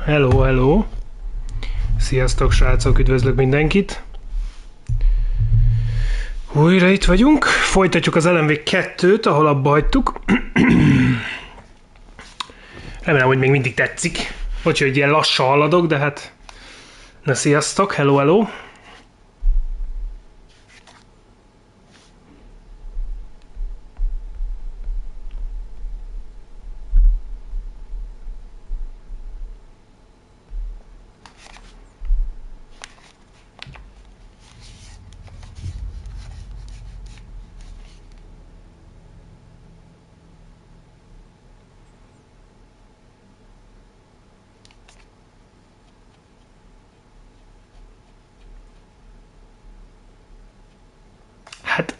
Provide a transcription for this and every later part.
Hello, hello! Sziasztok, srácok, üdvözlök mindenkit! Újra itt vagyunk, folytatjuk az LMV2-t, ahol abba hagytuk. Remélem, hogy még mindig tetszik. Bocsi, hogy ilyen lassan haladok, de hát... Na, sziasztok, hello, hello! Hát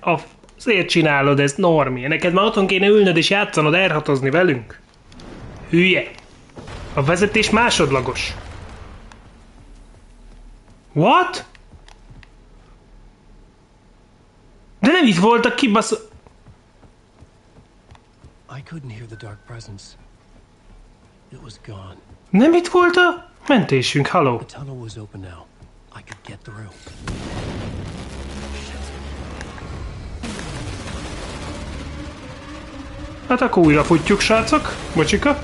azért csinálod ezt, Normi. Neked már otthon kéne ülnöd és játszanod, erhatozni velünk. Hülye. A vezetés másodlagos. What? De nem itt voltak, kibasz... I couldn't hear the dark presence. It was gone. Nem itt volt a mentésünk, haló. The tunnel was open now. I could get through. Hát akkor újra futjuk, srácok. Bocsika.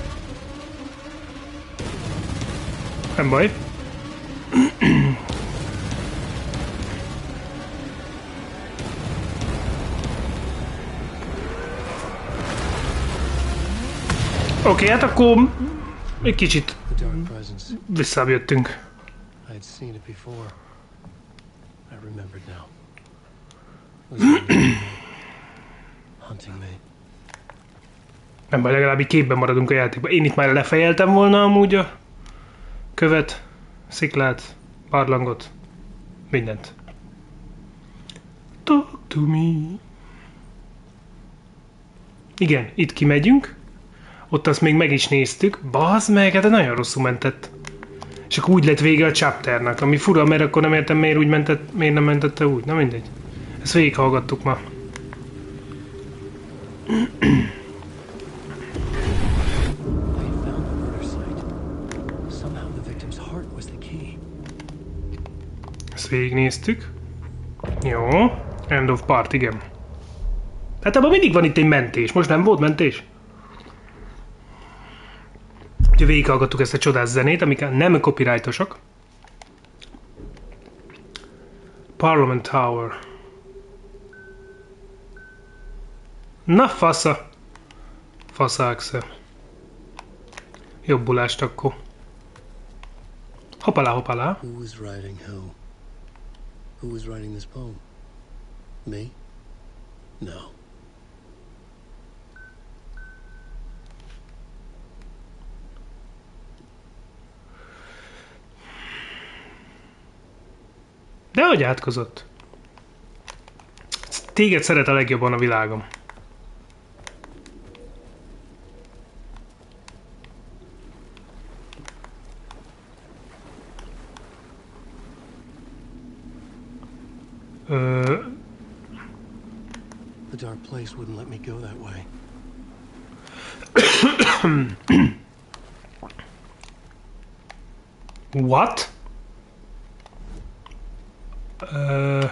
Nem baj. Oké, hát akkor egy kicsit visszább jöttünk. Nem baj, legalább így képben maradunk a játékban. Én itt már lefejeltem volna amúgy a követ, sziklát, barlangot, mindent. Talk to me. Igen, itt kimegyünk. Ott azt még meg is néztük. Bazd meg, hát nagyon rosszul mentett. És akkor úgy lett vége a chapternek, ami fura, mert akkor nem értem, miért úgy mentett, miért nem mentette úgy. Na mindegy. Ezt végighallgattuk ma. Ezt végignéztük. Jó. End of part, igen. Hát abban mindig van itt egy mentés. Most nem volt mentés? Úgyhogy végighallgattuk ezt a csodás zenét, amik nem copyrightosak. Parliament Tower. Na fasza. Faszáksze. Jobbulást akkor. Hoppalá, hoppalá. Who was writing who? Who was writing this poem? Me? No. Dehogy átkozott. Téged szeret a legjobban a világom. The dark place wouldn't let me go that way. What? I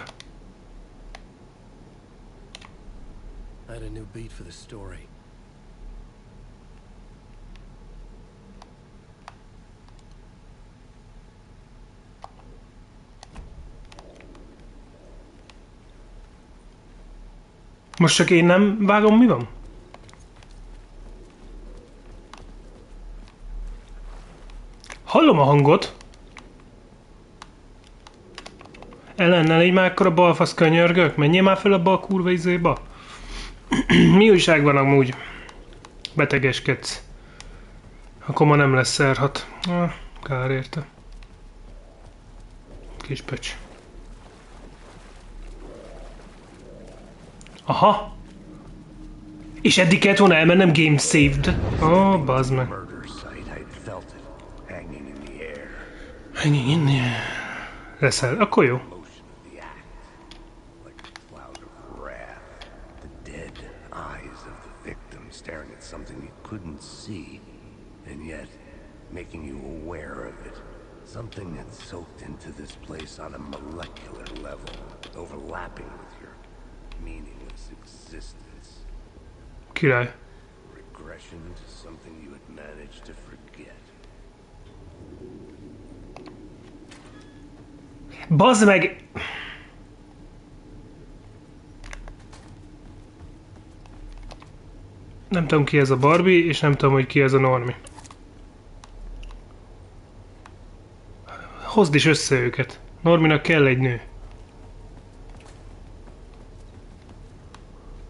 had a new beat for the story. Most csak én nem vágom, mi van? Hallom a hangot. Ellennel légy már akkor a balfasz könyörgök. Menjél már fel abba a kurva izéba. Mi újság van amúgy? Betegeskedsz. Akkor ma nem lesz szerhat. Kár érte. Kis pöcs. Aha! És eddig kellett volna elmennem game saved. Bazd meg. Hanging in the air. Leszel, akkor jó. staring at something you couldn't see, and yet making you aware of it. Something that's soaked into this place on a molecular level, overlapping with your meaningless existence. Király. Regression to something you had managed to forget. Bazd meg! Nem tudom ki ez a Barbie, és nem tudom, hogy ki ez a Normi. Hozd is össze őket. Norminak kell egy nő.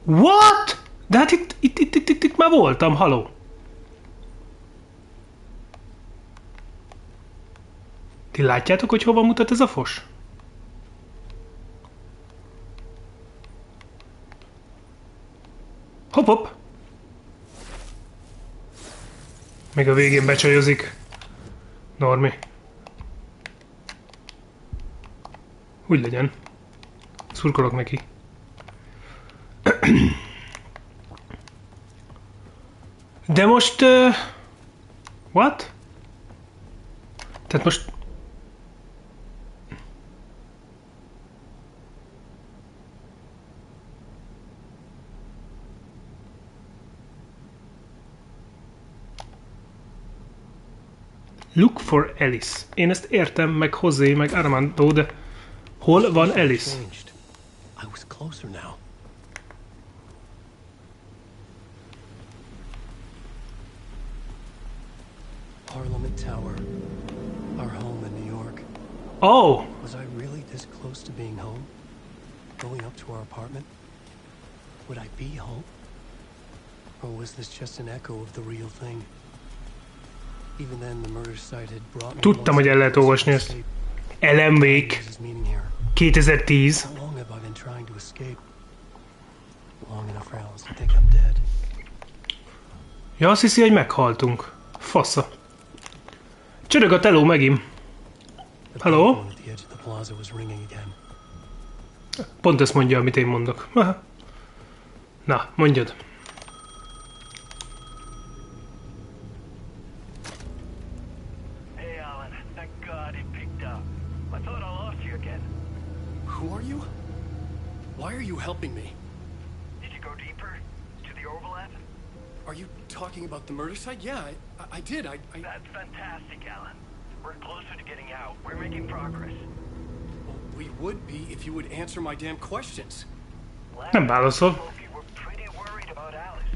What? De hát itt már voltam, haló. Ti látjátok, hogy hova mutat ez a fos? Hopp, hopp. Még a végén becsajozik. Normi. Úgy legyen. Szurkolok neki. De most... what? Tehát most... Look for Alice. Én ezt értem, meg José, meg Armando, de hol van Alice? I was closer now. Parliament Tower, our home in New York. Oh! Was I really this close to being home? Going up to our apartment? Would I be home? Or was this just an echo of the real thing? Even then, the murder site had brought me. Tudtam, hogy el lehet olvasni ezt. Elemvék. 2010. How long have I been trying to escape? Long enough for Alice to think I'm dead. Ja, azt hiszi, hogy meghaltunk. Fasza. Csörög a teló megint. Hello? Pont ezt mondja, amit én mondok. Aha. Na, mondjad. Hey, Alan. Thank God it picked up. I thought I lost you again. Who are you? Why are you helping me? Did you go deeper to the overlap? Are you talking about the murder site? Yeah, I did. That's fantastic, Alan. We're closer to getting out. We're making progress. Well, we would be if you would answer my damn questions. Nem válaszol. You were pretty worried about Alice.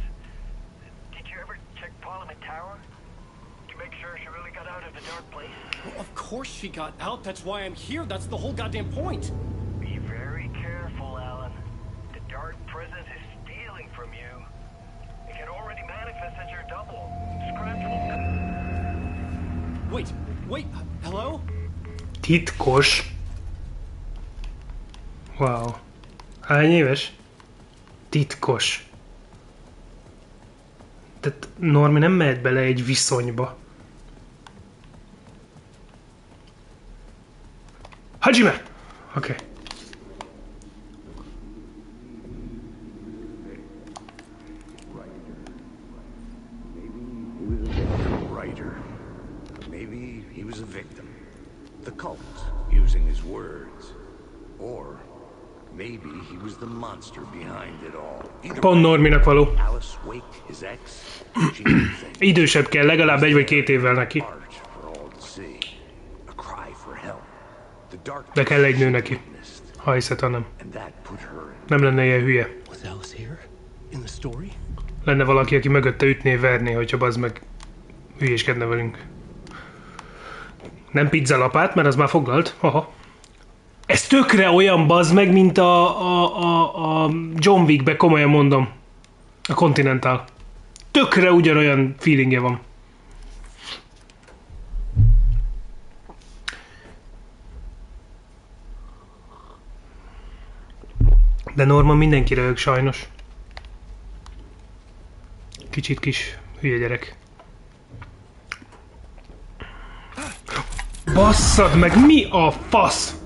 Did you ever check Parliament Tower to make sure she really got out of the dark place? Well, of course she got out. That's why I'm here. That's the whole goddamn point. Be very careful, Alan. The dark presence is stealing from you. It can already manifest as your double. Scratch will... Wait, hello? Titkos. Wow. Hány éves? Titkos. Tehát Normi nem mehet bele egy viszonyba. Hajime! Oké. Okay. Maybe he was a victim. The cult, using his words. Or maybe he was the monster behind it all. Pont Norminak való. Alice Wake, his ex, she didn't think. Idősebb kell, legalább 1 vagy 2 évvel neki. De kell egy nő neki. Ha hiszed, ha nem. Nem lenne ilyen hülye. Lenne valaki, aki mögötte ütné, verné, hogyha bazd meg hülyéskedne velünk. Nem pizzalapát, mert az már foglalt. Aha. Ez tökre olyan bazd meg, mint a John Wickbe, komolyan mondom. A Continental. Tökre ugyanolyan feelingje van. De Norma mindenki röhög sajnos. Kicsit kis hülye gyerek. Basszad meg, mi a fasz?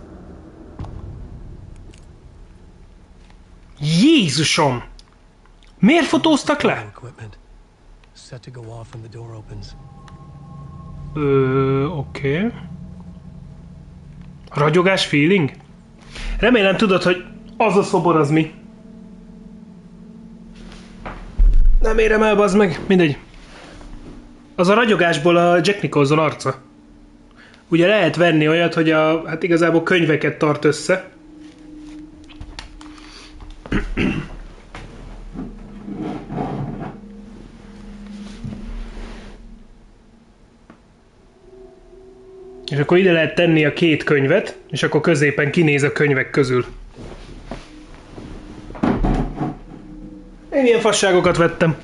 Jézusom! Miért fotóztak le? Set to go off when the door opens. Oké. Ragyogás feeling? Remélem tudod, hogy az a szobor az mi. Nem érem el, bazd meg. Mindegy. Az a ragyogásból a Jack Nicholson arca. Ugye lehet venni olyat, hogy hát igazából könyveket tart össze. És akkor ide lehet tenni a két könyvet, és akkor középen kinéz a könyvek közül. Én ilyen fasságokat vettem.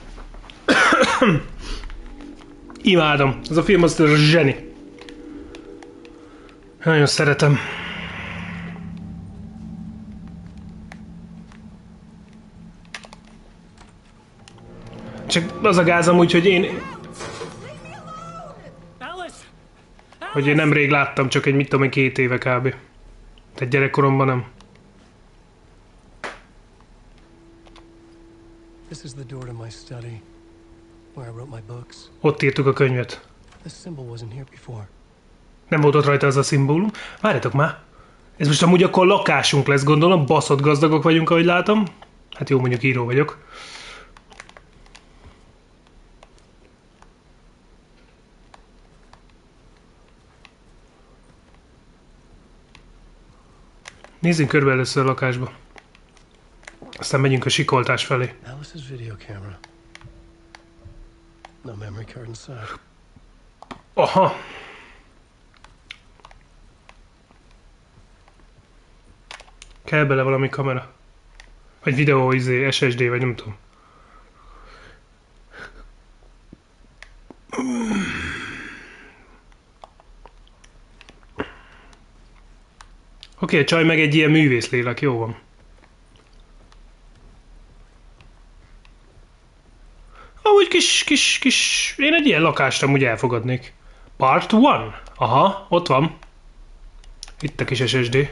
Imádom. Ez a film az zseni. Nagyon szeretem. Csak az a gázam úgy, hogy hogy én nemrég láttam, csak egy mit tudom, 2 éve kb. Tehát gyerekkoromban nem. This is the door to my study, where I wrote my books. Ott írtuk a könyvet. This symbol wasn't here before. Nem volt ott rajta az a szimbólum. Várjatok már. Ez most amúgy akkor lakásunk lesz, gondolom. Baszott gazdagok vagyunk, ahogy látom. Hát jó, mondjuk író vagyok. Nézzünk körbe először a lakásba. Aztán megyünk a sikoltás felé. Alice's video camera. No memory card inside. Aha. Kell bele valami kamera. Vagy videó, SSD, vagy nem tudom. Oké, csaj meg egy ilyen művészlélek, jó van. Amúgy kis... Én egy ilyen lakást amúgy elfogadnék. Part 1? Aha, ott van. Itt a kis SSD.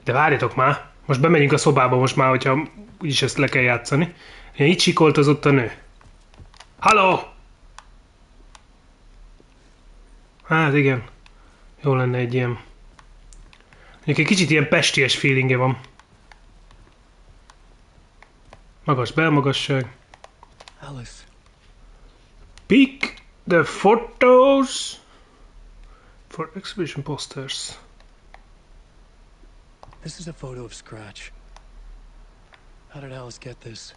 De várjatok már. Most bemegyünk a szobába most már, hogyha úgyis ezt le kell játszani. Itt sikoltozott a nő. Halló! Hát igen. Jó lenne egy ilyen. Mondjuk egy kicsit ilyen pesties feelingje van. Magas belmagasság. Alice. Pick the photos for exhibition posters. This is a photo of Scratch. How did Alice get this?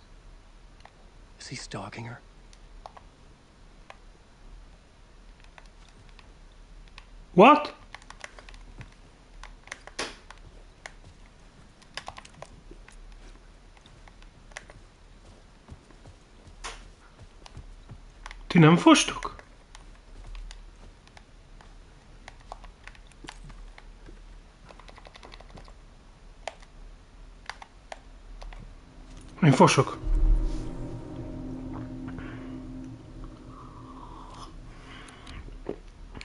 Is he stalking her? What? Ti nem fostok? Én fosok.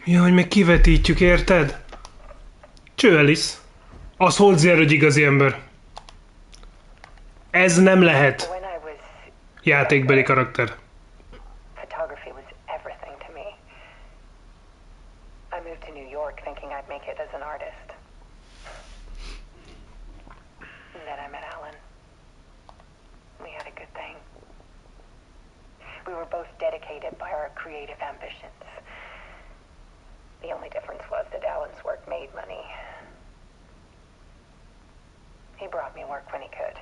Ja, hogy meg kivetítjük, érted? Cső, Alice. Az Holzier, hogy igazi ember. Ez nem lehet játékbeli karakter. Photography was everything to me. I moved to New York thinking I'd make it as an artist. And then I met Alan. We had a good thing. We were both dedicated by our creative ambitions. The only difference was that Alan's work made money. He brought me work when he could.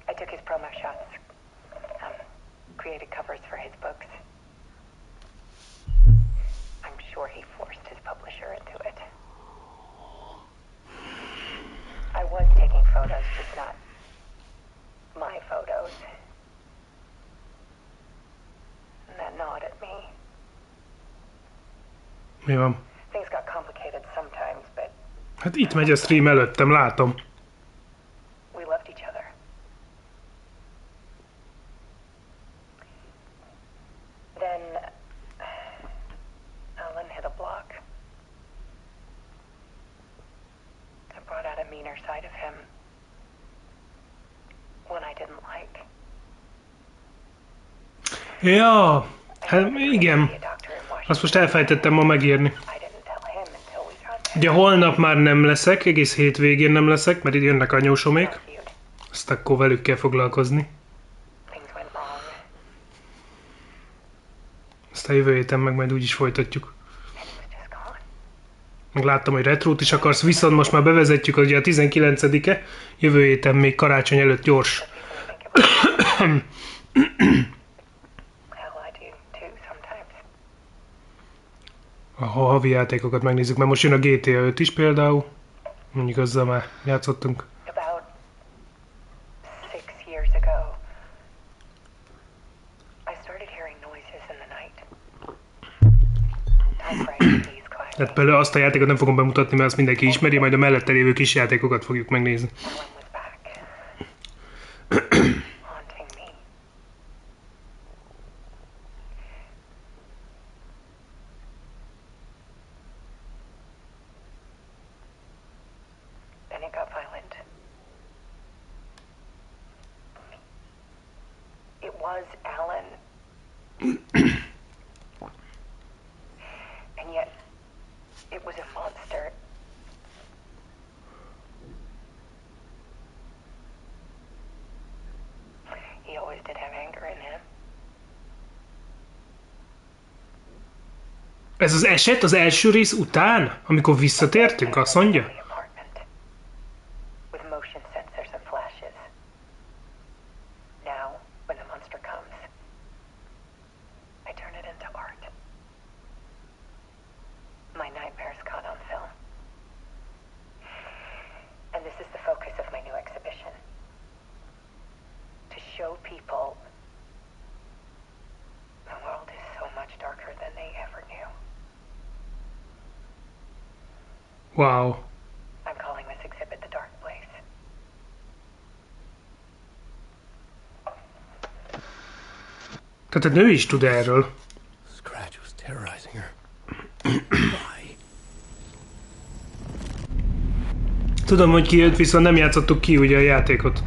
I took his promo shots, created covers for his books. I'm sure he forced his publisher into it. I was taking photos, just not my photos. And that gnawed at me. Mi van? Things got complicated sometimes, but Hát itt megy a stream előttem, látom. we loved each other. Then Alan hit a block. I brought out a meaner side of him. didn't like. Ja, hát igen. A doctor in Washington. Azt most elfejtettem ma megírni. I didn't tell him until we got there. Ugye holnap már nem leszek, egész hétvégén nem leszek, mert itt jönnek anyósomék. Feud. Azt akkor velük kell foglalkozni. Things went wrong. Aztán jövő héten meg majd úgyis folytatjuk. And he was just gone. Meg láttam, hogy retrót is akarsz, viszont most már bevezetjük, ugye a 19-e, jövő héten még karácsony előtt gyors. Hell, I do too sometimes. A havi játékokat megnézzük, mert most jön a GTA 5 is például. Mondjuk azzal már játszottunk. About 6 years ago, I started hearing noises in the night. Typewriter keys Tehát clacking. például azt a játékot nem fogom bemutatni, mert azt mindenki ismeri, majd a mellette lévő kis játékokat fogjuk megnézni. Alan was back. Haunting me. Then it got violent. It was Alan. And yet, it was a monster. He always did have anger in him. Ez az eset az első rész után, amikor visszatértünk, azt mondja? The apartment, with motion sensors and flashes. Now, when the monster comes, I turn it into art. My nightmares caught on film. And this is the focus of my new exhibition. To show people the world is so much darker than they ever knew. Wow. I'm calling this exhibit The Dark Place. Tehát a nő is tud erről. Scratch was terrorizing her. Why? Tudom, hogy kijött, viszont nem játszottuk ki ugye a játékot.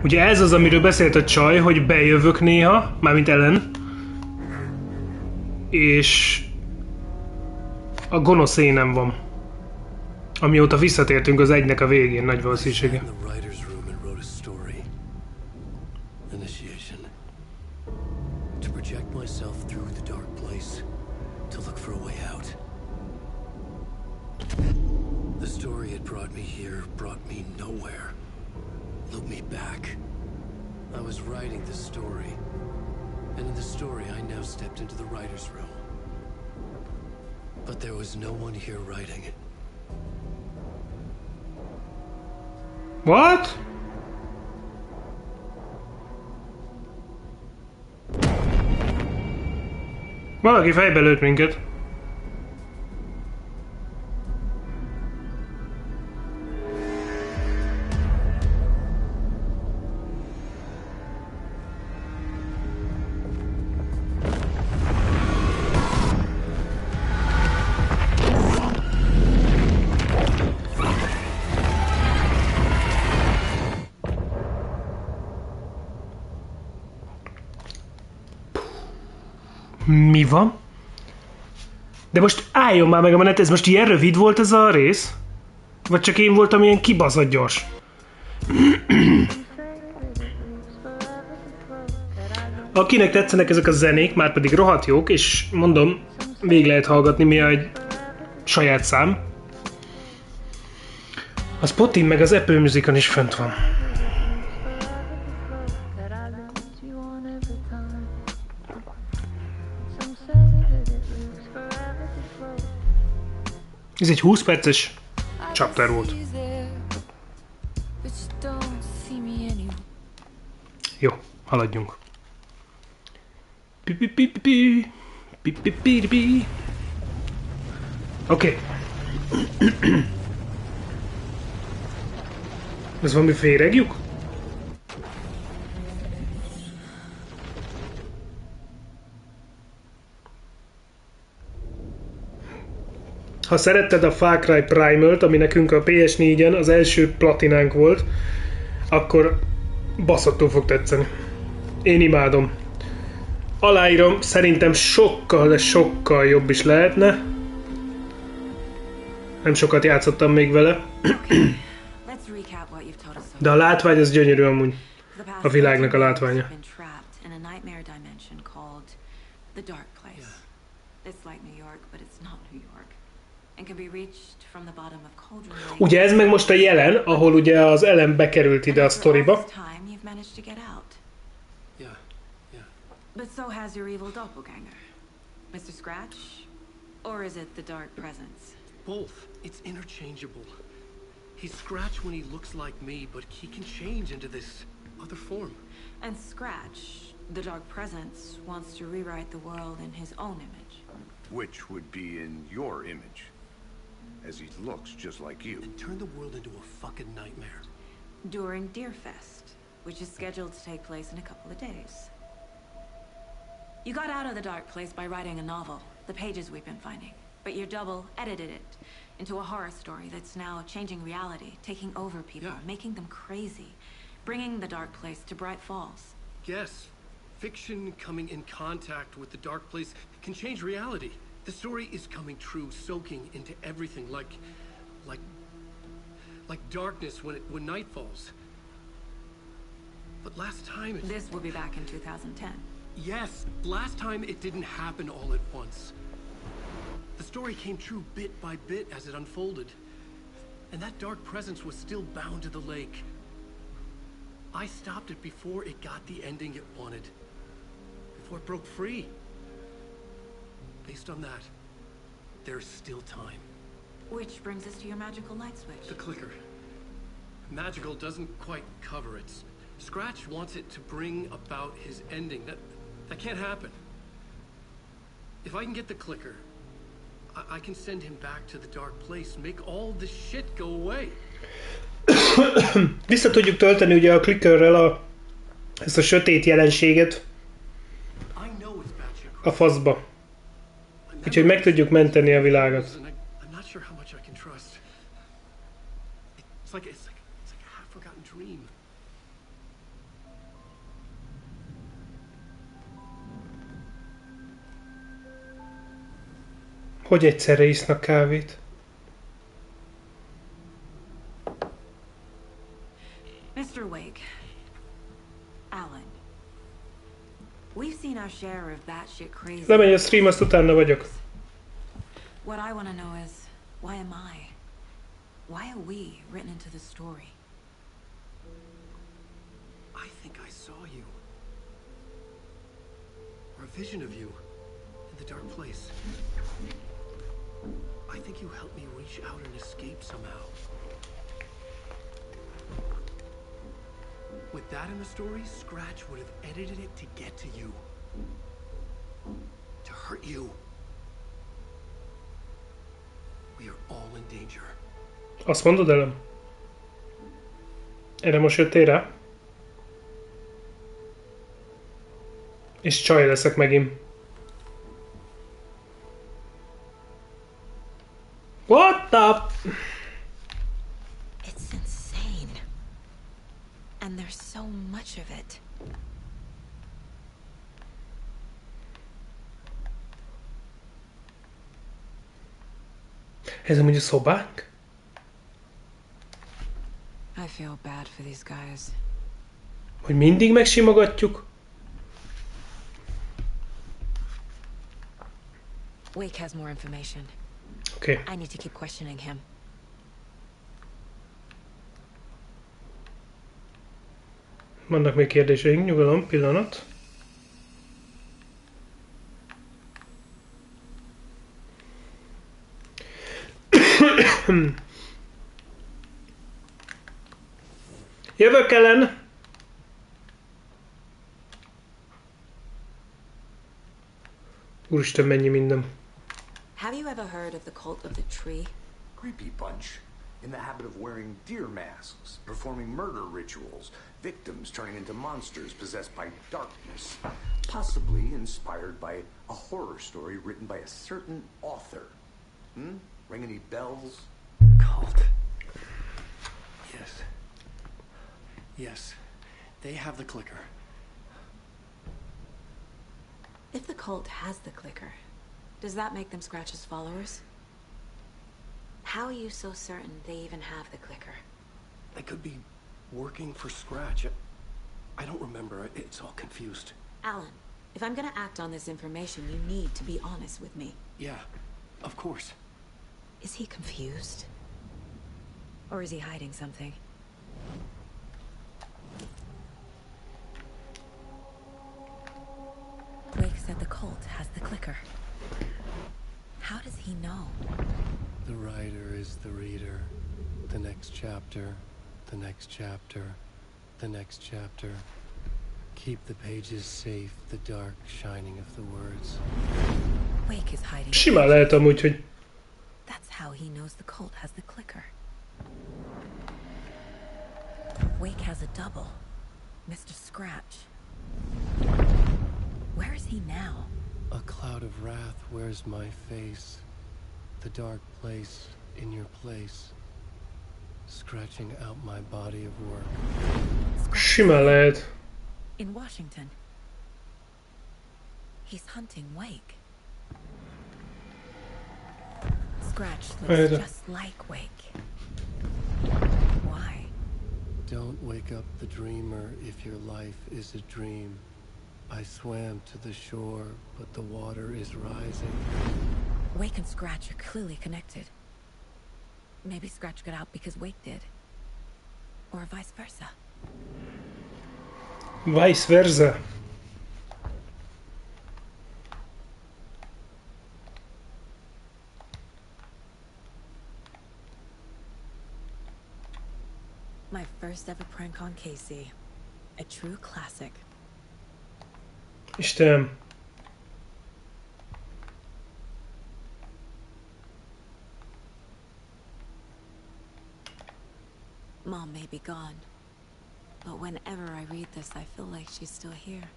Ugye ez az, amiről beszélt a csaj, hogy bejövök néha, mármint Ellen, és a gonosz énem van. Amióta visszatértünk az egynek a végén, nagy valószínűsége. In the writer's room and wrote a story. Initiation. To project myself through the dark place. To look for a way out. The story had brought me here, brought me nowhere. Look me back. I was writing the story. And in the story I now stepped into the writer's room. But there was no one here writing. What? Valaki fejbe lőtt minket. Mi van? De most álljon már meg a menet, ez most ilyen rövid volt ez a rész? Vagy csak én voltam ilyen kibaszott gyors? Akinek tetszenek ezek a zenék, már pedig rohadt jók, és mondom, végig lehet hallgatni, mi egy saját szám. A Spotin meg az Apple Musicon is fönt van. Ez egy 20 perces chapter volt. Jó, haladjunk. Oké. Ez valami féregjuk? Ha szeretted a Far Cry Primal-t, ami nekünk a PS4-en az első platinánk volt, akkor baszottul fog tetszeni. Én imádom. Aláírom, szerintem sokkal, de sokkal jobb is lehetne. Nem sokat játszottam még vele. De a látvány az gyönyörű amúgy. A világnak a látványa. Ugye ez meg most a jelen, ahol ugye az Ellen bekerült ide a sztoriba. But so has your evil doppelganger, Mr. Scratch, or is it the dark presence? Both. It's interchangeable. He's Scratch when he looks like me, but he can change into this other form. And Scratch, the dark presence, wants to rewrite the world in his own image. Which would be in your image, as he looks just like you. And turn the world into a fucking nightmare. During Deerfest, which is scheduled to take place in a couple of days. You got out of the dark place by writing a novel, the pages we've been finding. But your double edited it into a horror story that's now changing reality, taking over people, making them crazy, bringing the dark place to Bright Falls. Yes, fiction coming in contact with the dark place can change reality. The story is coming true, soaking into everything like darkness when night falls. But last time it... This will be back in 2010. Yes, last time it didn't happen all at once. The story came true bit by bit as it unfolded. And that dark presence was still bound to the lake. I stopped it before it got the ending it wanted. Before it broke free. Based on that, there's still time. Which brings us to your magical light switch. The clicker. Magical doesn't quite cover it. Scratch wants it to bring about his ending. That can't happen. If I can get the clicker, I can send him back to the dark place, make all this shit go away. Vissza tudjuk tölteni ugye a clickerrel ezt a sötét jelenséget a faszba. Úgyhogy meg tudjuk menteni a világot. Hogy egyszerre isznak kávét? Mr. Wake, Alan, we've seen our share of batshit crazy. Lemegy a stream, azt utána vagyok. What I want to know is, why am I? Why are we written into the story? I think I saw you. Or a vision of you in the dark place. I think you helped me reach out and escape somehow. With that in the story, Scratch would have edited it to get to you. To hurt you. We are all in danger. Azt mondod, Ellen? Erre most jöttél rá? És csaj leszek megint. What the... It's insane. And there's so much of it. Ez amúgy a szobánk? I feel bad for these guys. Hogy mindig megsimogatjuk? Wake has more information. Okay. I need to keep questioning him. Vannak még kérdéseink, nyugalom, pillanat. Jövök, Ellen! Úristen, mennyi minden. Have you ever heard of the cult of the tree? Creepy bunch. In the habit of wearing deer masks, performing murder rituals, victims turning into monsters possessed by darkness, possibly inspired by a horror story written by a certain author. Ring any bells? Cult. Yes. Yes. They have the clicker. If the cult has the clicker, does that make them Scratch's followers? How are you so certain they even have the clicker? They could be working for Scratch. I don't remember. It's all confused. Alan, if I'm gonna act on this information, you need to be honest with me. Yeah, of course. Is he confused? Or is he hiding something? Wake said the cult has the clicker. How does he know? The writer is the reader. The next chapter, the next chapter, the next chapter. Keep the pages safe, the dark shining of the words. Wake is hiding. Simán lehet amúgy, hogy... That's how he knows the cult has the clicker. Wake has a double. Mr. Scratch. Where is he now? A cloud of wrath wears my face. The dark place in your place. Scratching out my body of work. Simán lehet. In Washington. He's hunting Wake. Scratch looks Helyre. just like Wake. Why? Don't wake up the dreamer if your life is a dream. I swam to the shore, but the water is rising. Wake and Scratch are clearly connected. Maybe Scratch got out because Wake did. Or vice versa. Vice versa. My first ever prank on Casey. A true classic. Istenem. Mom may be gone, but whenever I read this, I feel like she's still here.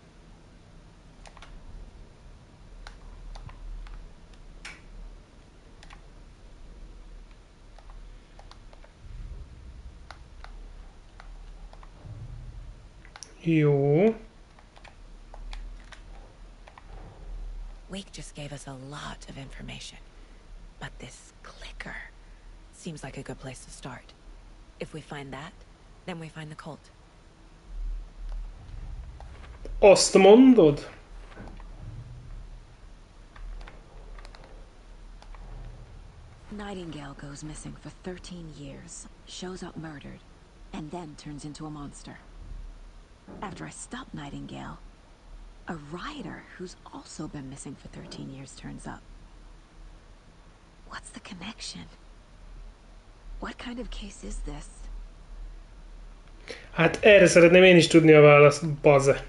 Jó. Wake just gave us a lot of information, but this clicker seems like a good place to start. If we find that, then we find the cult. Azt mondod? Nightingale goes missing for 13 years, shows up murdered, and then turns into a monster. After I stop Nightingale, a writer who's also been missing for 13 years turns up. What's the connection? What kind of case is this? Hát erre szeretném én is tudni a választ, baze.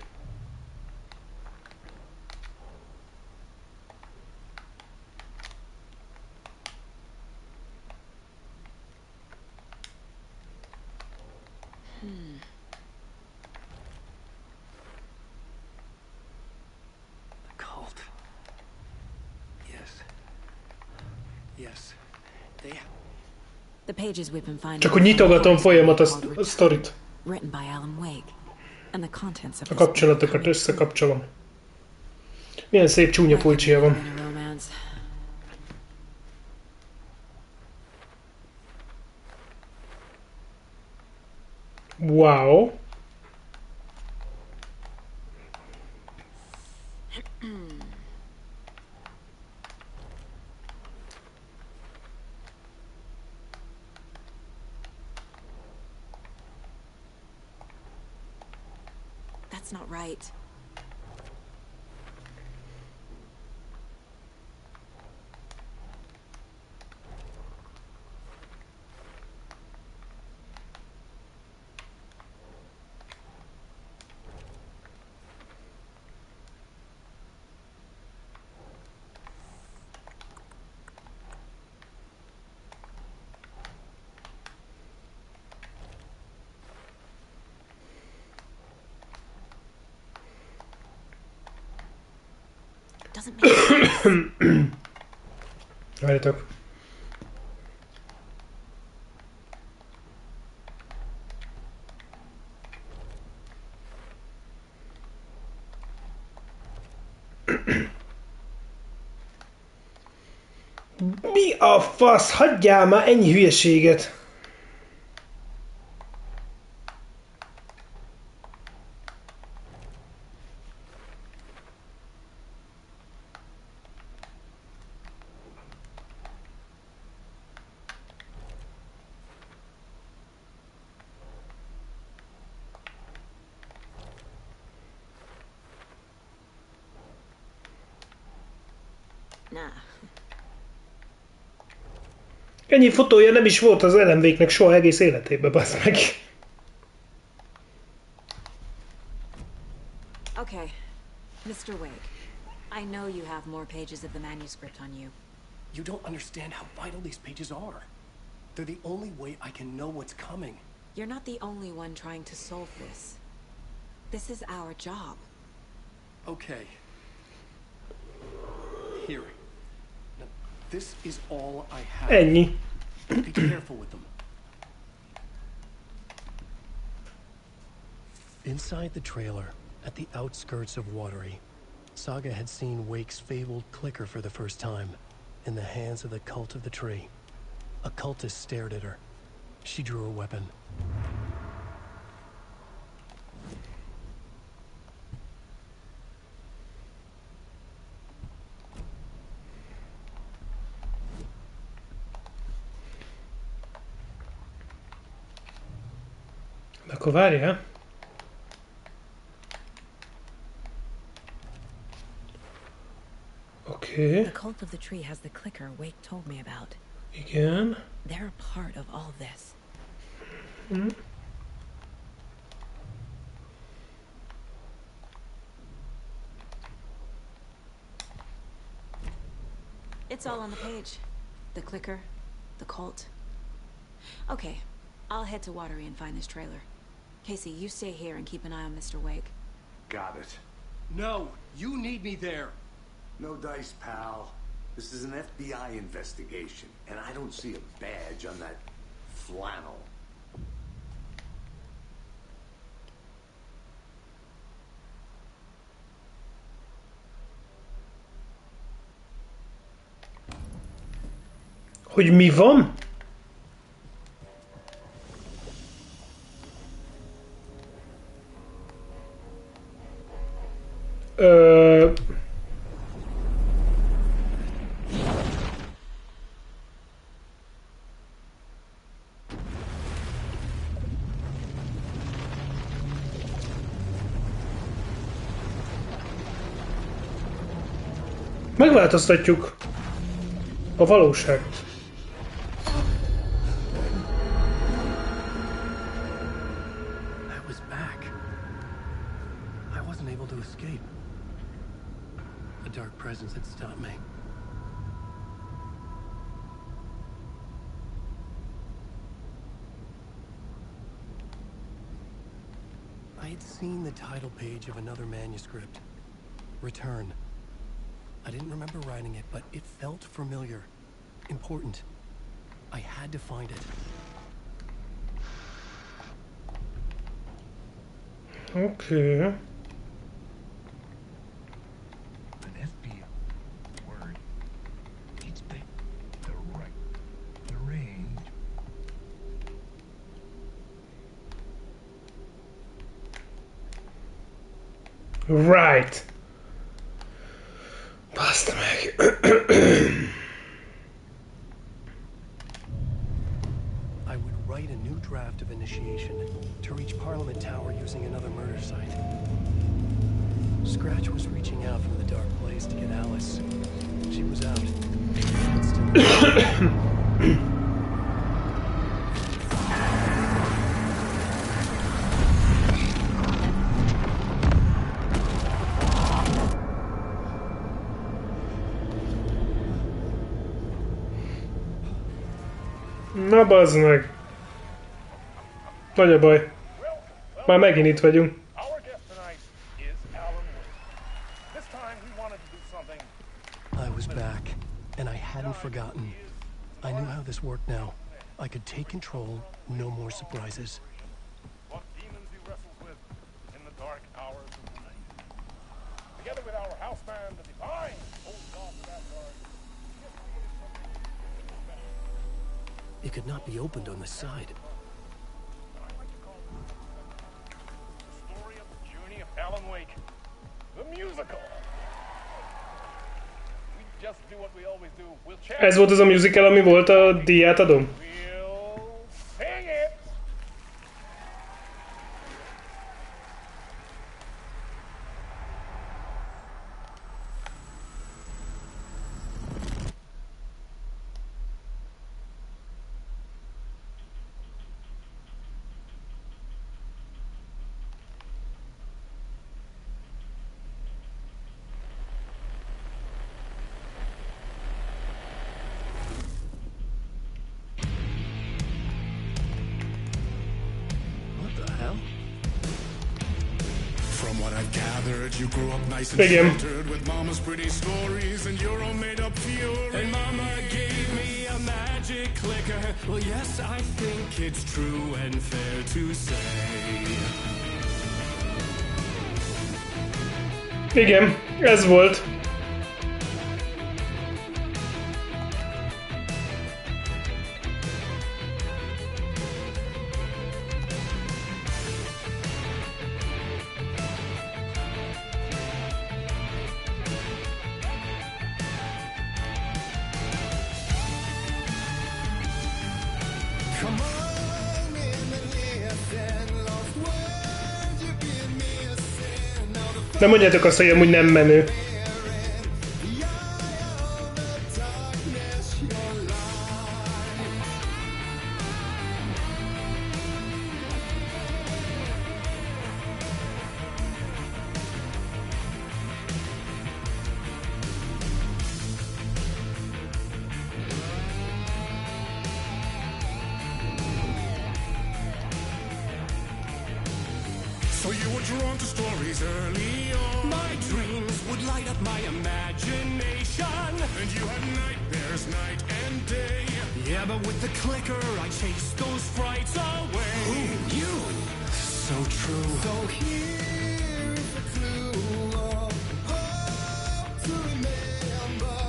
The cult. Yes. Yes. They have... The pages we've been finding. Csak hogy nyitogatom folyamat a sztorit. Written by Alan Wake, and the contents of A kapcsolatokat összekapcsolom. Milyen szép csúnya pulcsia van. Wow. That's not right. Doesn't make sense. Várjatok. Mi a fasz? Hagyjál már ennyi hülyeséget! Nah. Ennyi fotója nem is volt az LMV-knek soha egész életében, bassz meg. Okay, Mr. Wake. I know you have more pages of the manuscript on you. You don't understand how vital these pages are. They're the only way I can know what's coming. You're not the only one trying to solve this. This is our job. Okay. Here. Now, this is all I have. Ennyi. Be careful with them. Inside the trailer, at the outskirts of Watery, Saga had seen Wake's fabled clicker for the first time, in the hands of the Cult of the Tree. A cultist stared at her. She drew a weapon. Akkor várjál. Oké. The Cult of the Tree has the clicker Wake told me about. Igen. They're a part of all this. It's all on the page. The clicker, the cult. Okay, I'll head to Watery and find this trailer. Casey, you stay here and keep an eye on Mr. Wake. Got it. No, you need me there. No dice, pal. This is an FBI investigation, and I don't see a badge on that flannel. Hogy mi van? Megváltoztatjuk a valóságot. I was back. I wasn't able to escape. A dark presence had stopped me. I had seen the title page of another manuscript. Return. I didn't remember writing it, but it felt familiar. Important. I had to find it. Okay. An FBI word. It's the right, the range. Right. Baszd meg. I would write a new draft of initiation to reach Parliament Tower using another murder site. Scratch was reaching out from the dark place to get Alice. She was out. But still. Na bazd meg. Nagy a baj. Már megint itt vagyunk. Our guest tonight is Alan Wake. This time he wanted to do something. I was back, and I hadn't forgotten. I knew how this worked now. I could take control, no more surprises. What demons he wrestles with in the dark hours of the night. Together with our house band, the divine holds on to that guard. He has created something It could not be opened on the side. Story of the journey of Alan Wake. The musical. We just do what we always do. We'll chat. Ez volt az a musical, ami volt a díját adom? We'll sing it. From what I've gathered, you grew up nice and Igen. sheltered with mama's pretty stories and your own made-up fury. And mama gave me a magic clicker. Well, yes, I think it's true and fair to say. Igen, ez volt. Nem mondjátok azt, hogy amúgy nem menő. So you were drawn to stories early on. My dreams would light up my imagination. And you had nightmares night and day. Yeah, but with the clicker, I chased those frights away. Who you? So true. So here is a clue of hope to remember.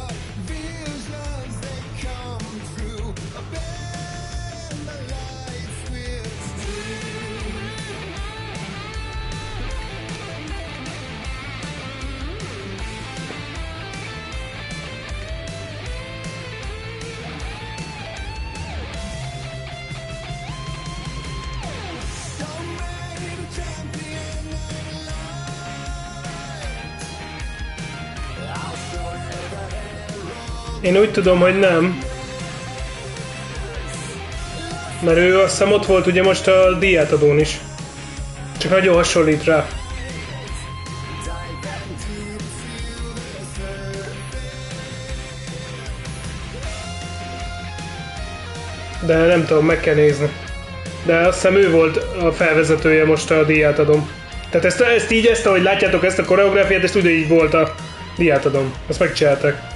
Visions that come true. Bend the lights with steel. Én úgy tudom, hogy nem. Mert ő azt hiszem ott volt ugye most a díjátadón is. Csak nagyon hasonlít rá. De nem tudom, meg kell nézni. De azt hiszem ő volt a felvezetője most a díjátadón. Tehát ezt ahogy látjátok ezt a koreográfiát, ezt ugyanígy volt a díjátadón. Ezt megcsinálták.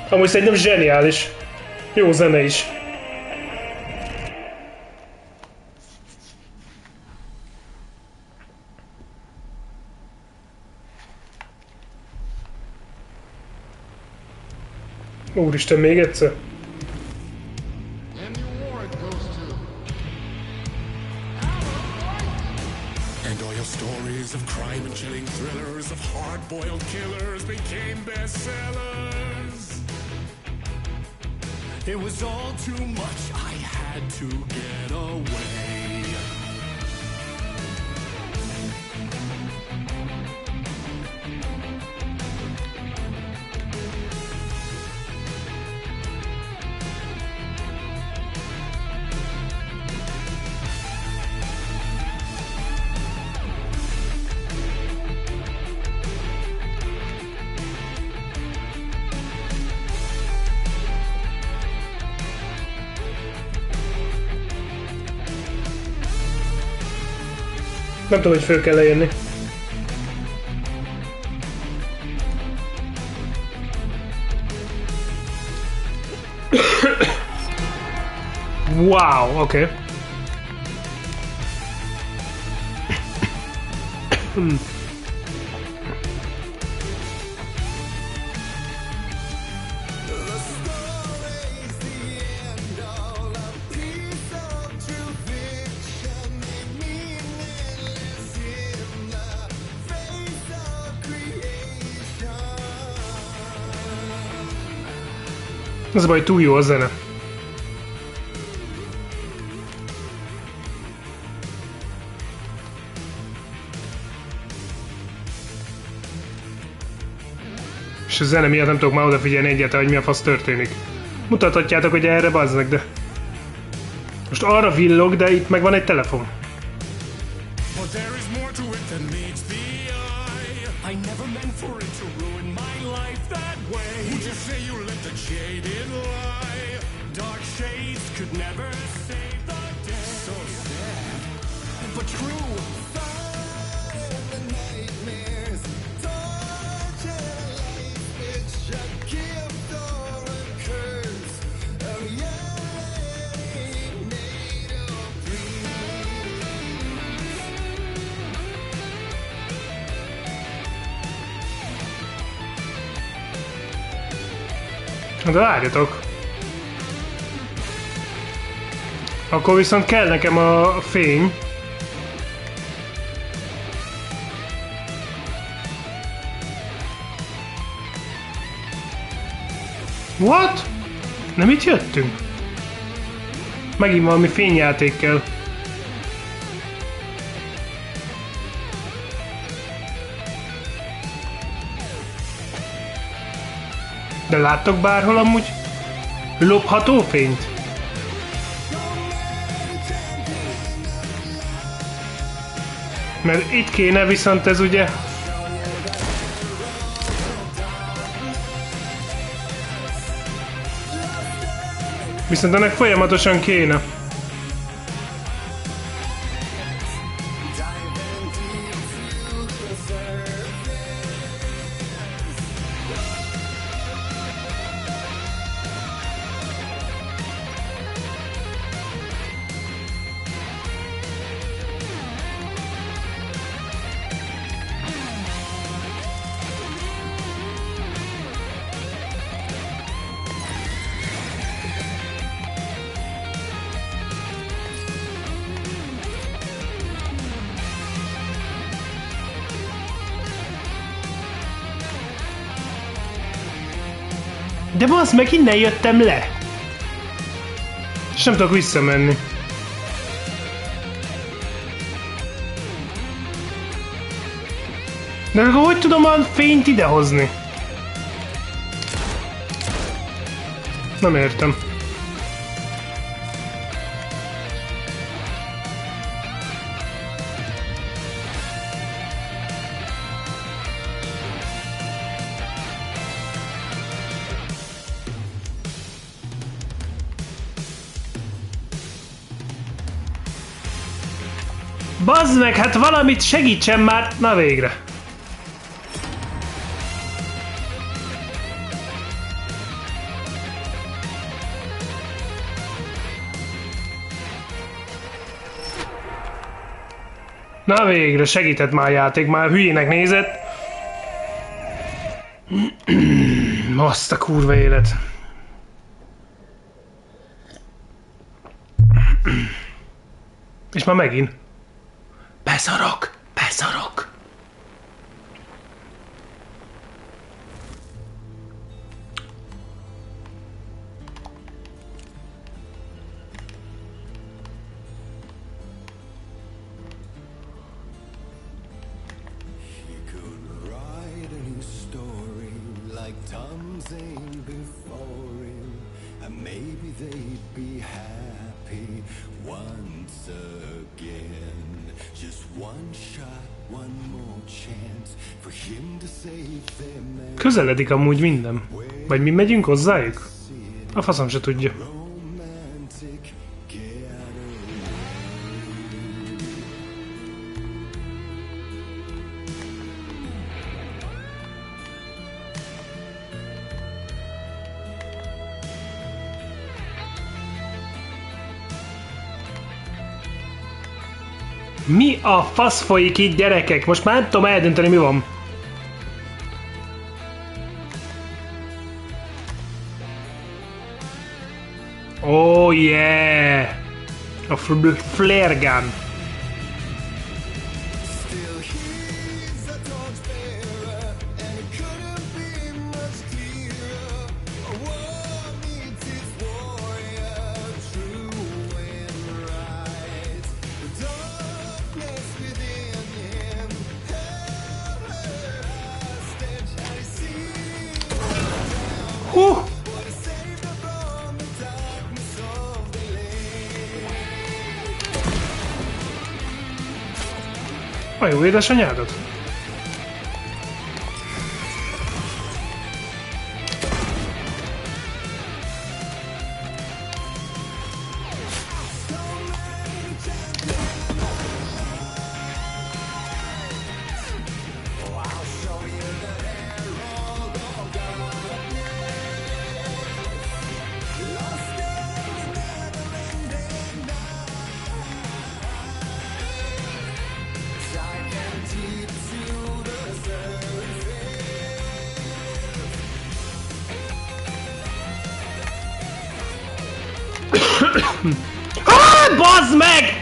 Amúgy szerintem zseniális. Jó zene is. Úristen, még egyszer? And all your stories of crime and chilling thrillers of hard-boiled killers became bestsellers. It was all too much, I had to get away. Nem tudom, hogy föl kell leírni. Wow, oké. Az a baj, túl jó a zene. És a zene miatt nem tudok már odafigyelni egyáltalán, hogy mi a fasz történik. Mutathatjátok, hogy erre bazznak, de... Most arra villog, de itt meg van egy telefon. But there is more to it than meets the eye. I never meant for it to ruin my life that way. Would you say you let the jaded lie? Dark shades could never save the day. So sad, but true. De várjatok. Akkor viszont kell nekem a fény. What? Nem itt jöttünk? Megint valami fényjáték kell. De láttok bárhol amúgy lopható fényt? Mert itt kéne, viszont ez ugye... Viszont ennek folyamatosan kéne. De bassz meg, innen jöttem le! És nem tudok visszamenni. De akkor hogy tudom a fényt idehozni? Nem értem. Bazd meg, hát valamit segítsen már! Na végre! Na végre, segített már a játék, már hülyének nézett. Azt a kurva élet. És már megint. Beszarok! Beszarok! Közeledik amúgy minden. Vagy mi megyünk hozzájuk? A faszom se tudja. Mi a fasz folyik itt, gyerekek? Most már nem tudom eldönteni, mi van. Oh yeah! A flare gun. A jó édesanyádat? Bazd meg!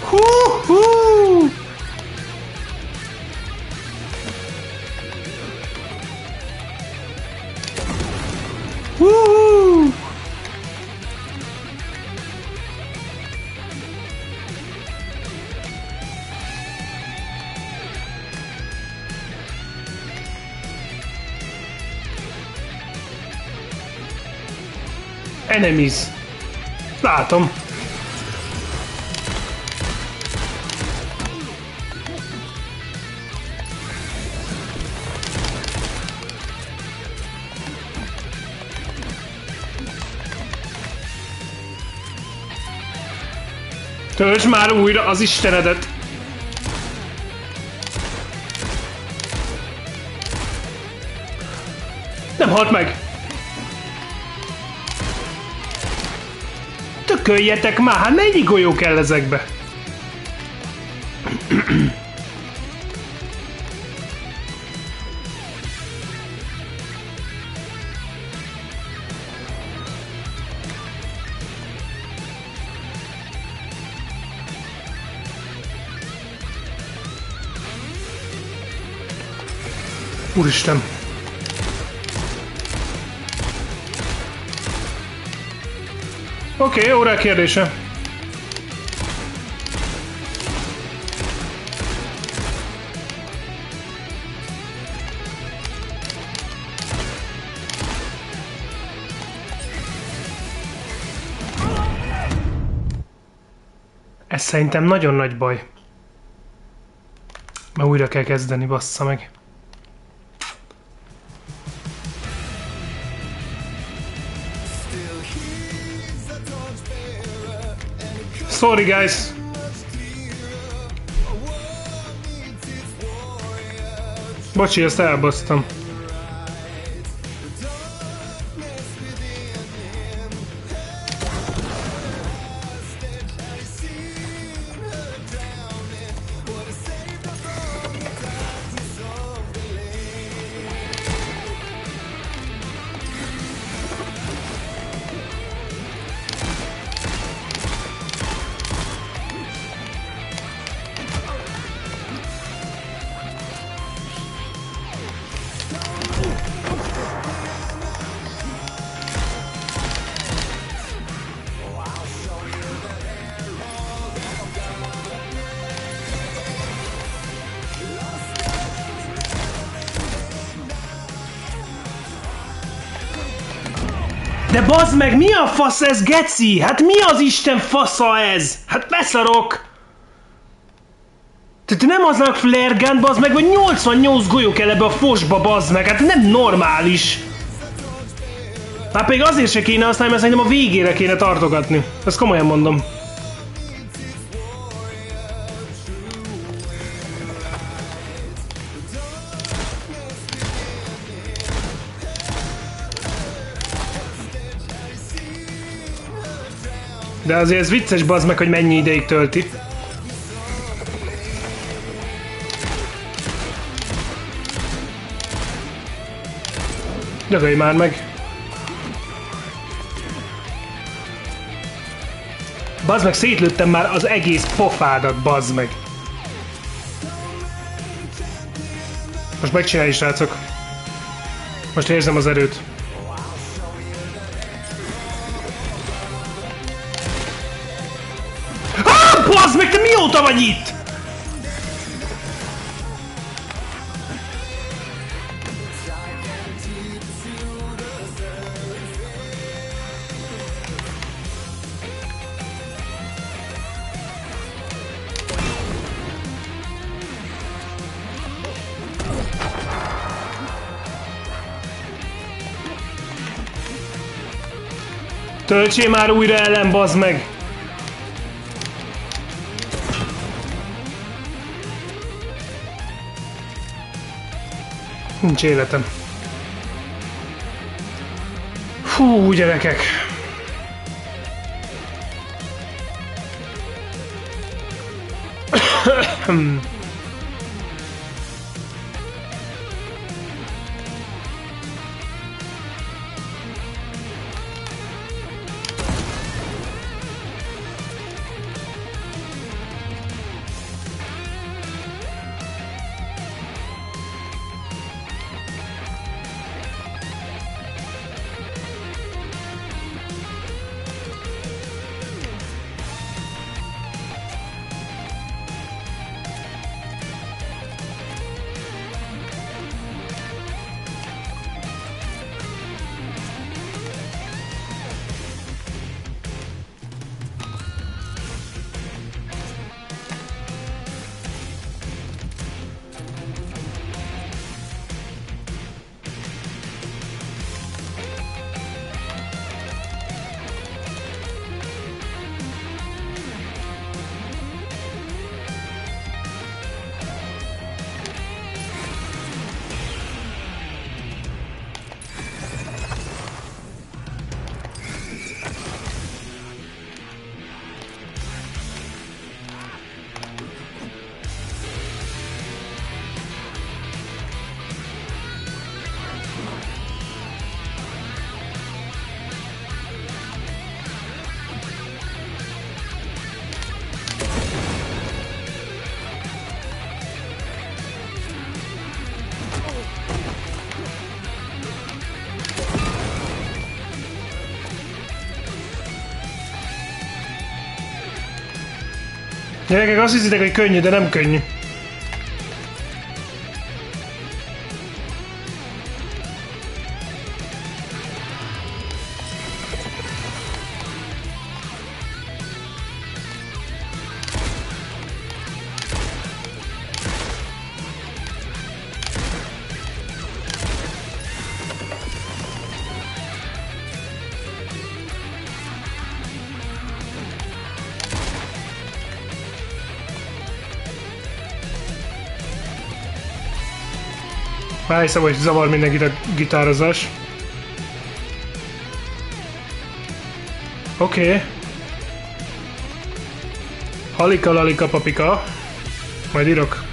Hú! Hú! Enemies. Látom. Töltsd már újra az Istenedet! Nem halt meg! Tököljetek már, hát mennyi golyó kell ezekbe? Úristen! Oké, órák kérdése. Ez szerintem nagyon nagy baj. Már újra kell kezdeni, bassza meg. Sorry guys. Bocsi, ezt elbasztam. De bazd meg, mi a fasz ez, geci? Hát mi az Isten fasza ez? Hát beszarok! Tehát nem aznak flare gun, bazd meg, vagy 88 golyó kell ebbe a fosba, bazd meg, hát nem normális! Hát pedig azért se kéne használni, mert szerintem a végére kéne tartogatni. Ezt komolyan mondom. De azért ez vicces, bazd meg, hogy mennyi ideig tölti. Dögölj már meg! Bazd meg, szétlőttem már az egész pofádat, bazd meg! Most megcsinálj, srácok! Most érzem az erőt. Bazd meg, te mióta vagy itt? Töltsél már újra ellen, bazd meg! Nincs életem. Fú, gyerekek! Gyerekek, azt hiszitek, hogy könnyű, de nem könnyű. Már hiszem, hogy zavar mindenkit a gitározás. Oké. Halika, lalika, papika. Majd írok.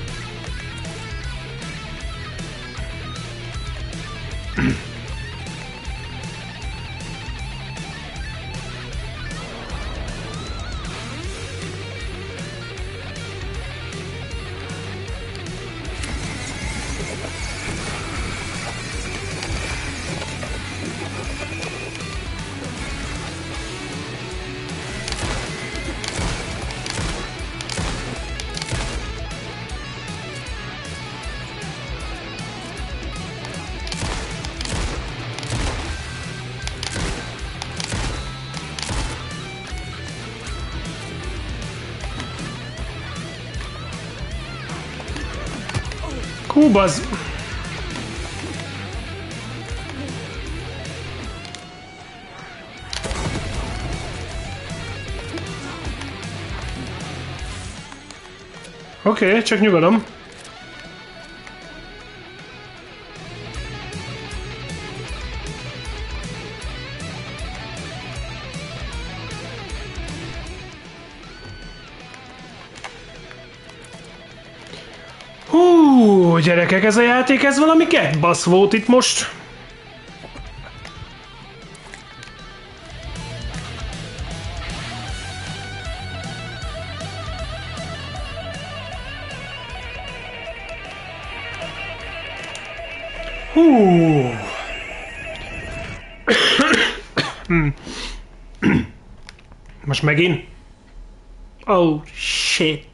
Kubaz! Oké, csak nyugodom. Hú, gyerekek, ez a játék, ez valami kettbasz volt itt most. Hú. Most megint? Oh, shit.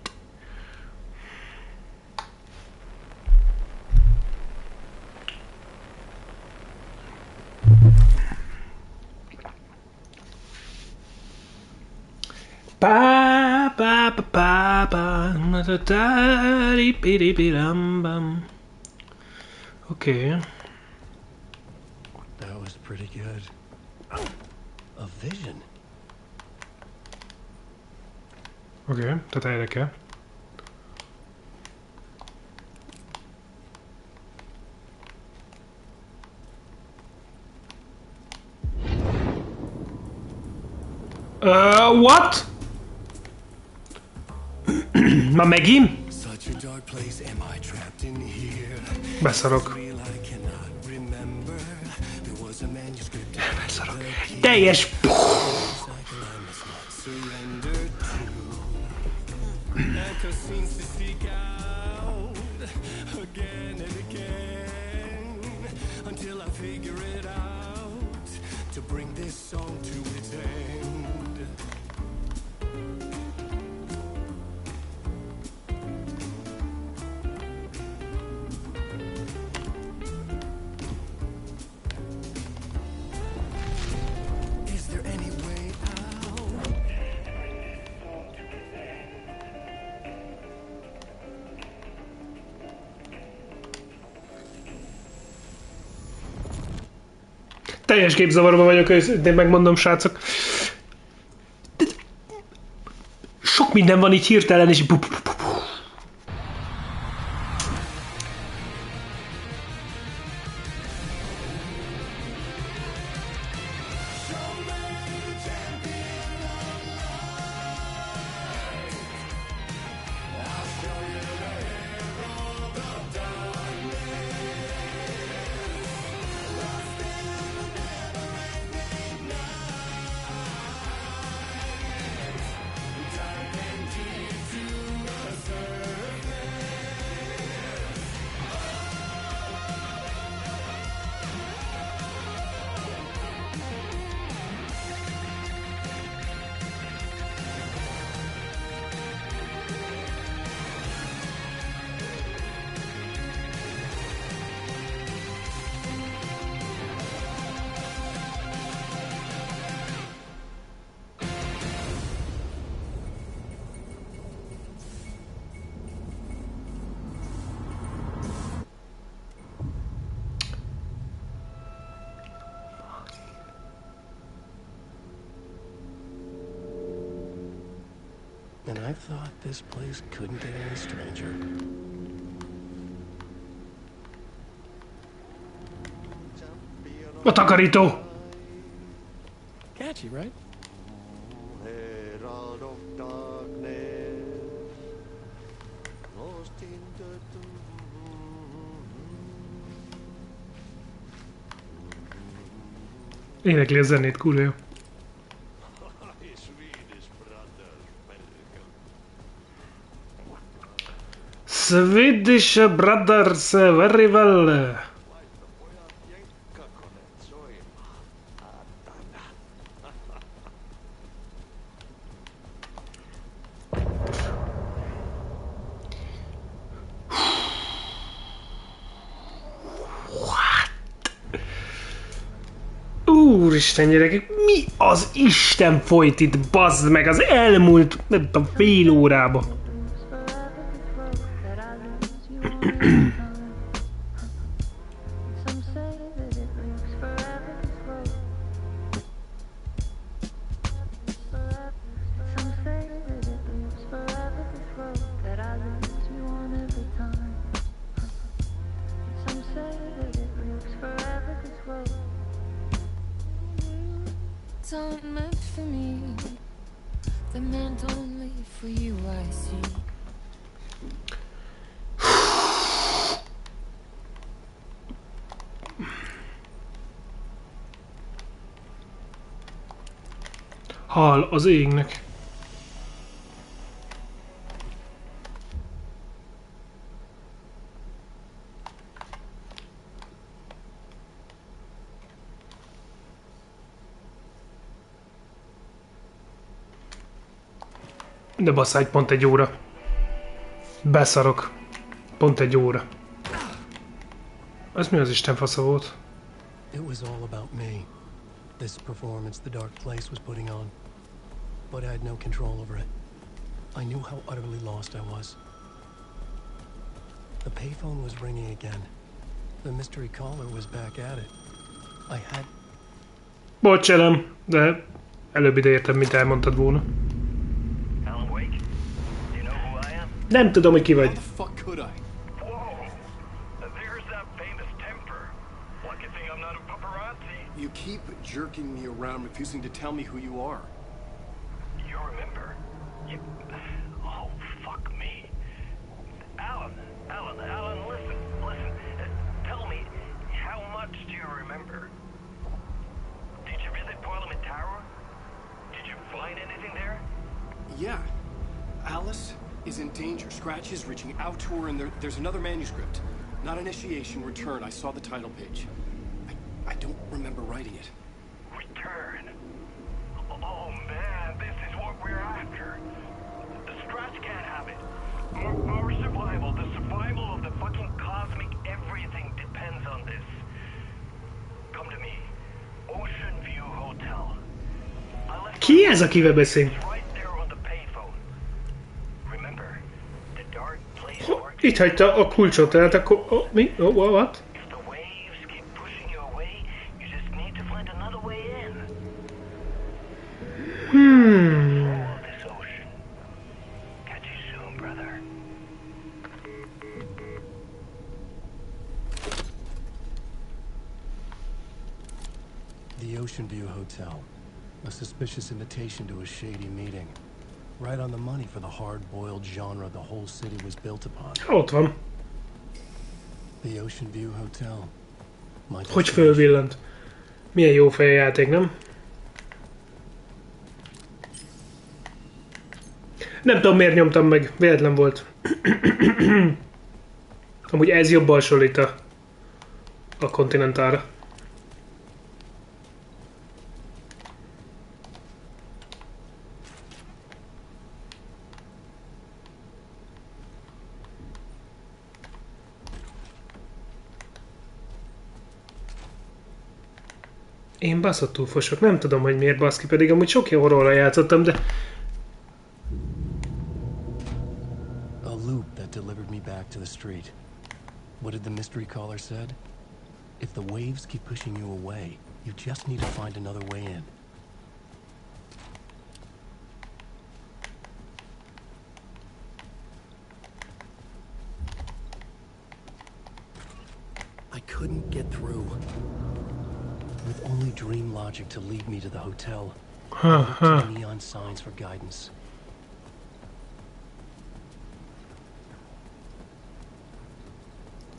Pa pa pa pa pa Okay. That was pretty good. A vision. Okay, tehát erre kell. What? Na megint? Such a dark place, am I trapped in here? Beszarok. Real, I cannot remember. There was a manuscript. Beszarok. Teljes... Cycle I must not surrender to. Echo seems to speak out again and again until I figure it out to bring this song to its end. Is there any way out? Teljes képzavarban vagyok, őszintén megmondom, srácok. Sok minden van így hirtelen, és... And I thought this place couldn't get any stranger. A takarító! Catchy, right? Herald of darkness, lost in the Énekli a zenét, kurva jó. Swedish Brothers, very well. Úristen gyerekek, mi az Isten folyt itt, bazd meg, az elmúlt, nem tudom, fél órába. Aren't meant for me, they're meant only for you, I see. Hal az égnek. De basszágy, pont egy óra. Beszarok. Pont egy óra. Az mi az Isten fasza volt? It was all about me. This performance the dark place was putting on. But I had no control over it. I knew how utterly lost I was. The payphone was ringing again. The mystery caller was back at it. I had... Bocs, Elem, de előbb ide értem, mint elmondtad volna. Alan Wake? Do you know who I am? Nem tudom, hogy ki How vagy. the fuck could I? Whoa! There's that famous temper. Lucky thing I'm not a paparazzi. You keep jerking me around, refusing to tell me who you are. You remember? You... Oh, fuck me. Alan, listen. Tell me, how much do you remember? Did you visit Parliament Tower? Did you find anything there? Yeah. Alice is in danger. Scratch is reaching out to her, and there's another manuscript. Not initiation, return. I saw the title page. I don't remember writing it. Return. Oh man, this is what we're after. The Scratch can't have it. Our survival, the survival of the fucking cosmic everything depends on this. Come to me. Ocean View Hotel. I left Ki ez, akivel beszél? right there on the payphone. Remember, the dark place works. Itt hagyta a kulcsot, tehát akkor... Oh, mi? Oh, what? If the waves keep pushing you away, you just need to find another way in. Oh, this ocean. Catch you soon, brother. The Ocean View Hotel. A suspicious invitation to a shady meeting. Right on the money for the hard-boiled genre the whole city was built upon. Ott van. The Ocean View Hotel. My Hogy fölvillant. Milyen jó fejjáték, nem? Nem tudom, miért nyomtam meg. Véletlen volt. Amúgy ez jobb hasonlít a Continentalra. Én baszottul fosok, nem tudom, hogy miért baszki, pedig amúgy sok jó horrorral játszottam, de... A loop that delivered me back to the street. What did the mystery caller said? If the waves keep pushing you away, you just need to find another way in. I couldn't get through. With only dream logic to lead me to the hotel. I looked to the neon signs for guidance.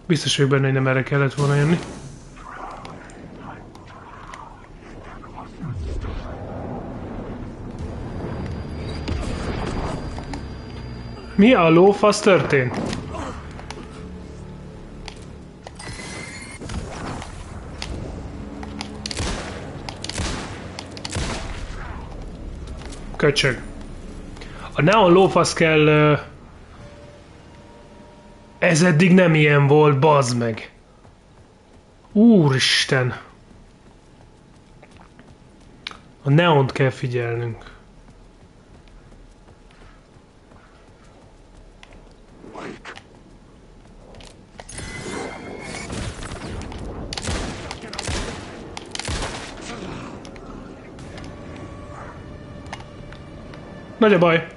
Biztos vagyok benne, hogy nem erre kellett volna jönni. Mi a lófasz történt? Köcsög. A neon lófasz kell... Ez eddig nem ilyen volt, bazd meg. Úristen. A neont kell figyelnünk. Nagy a baj.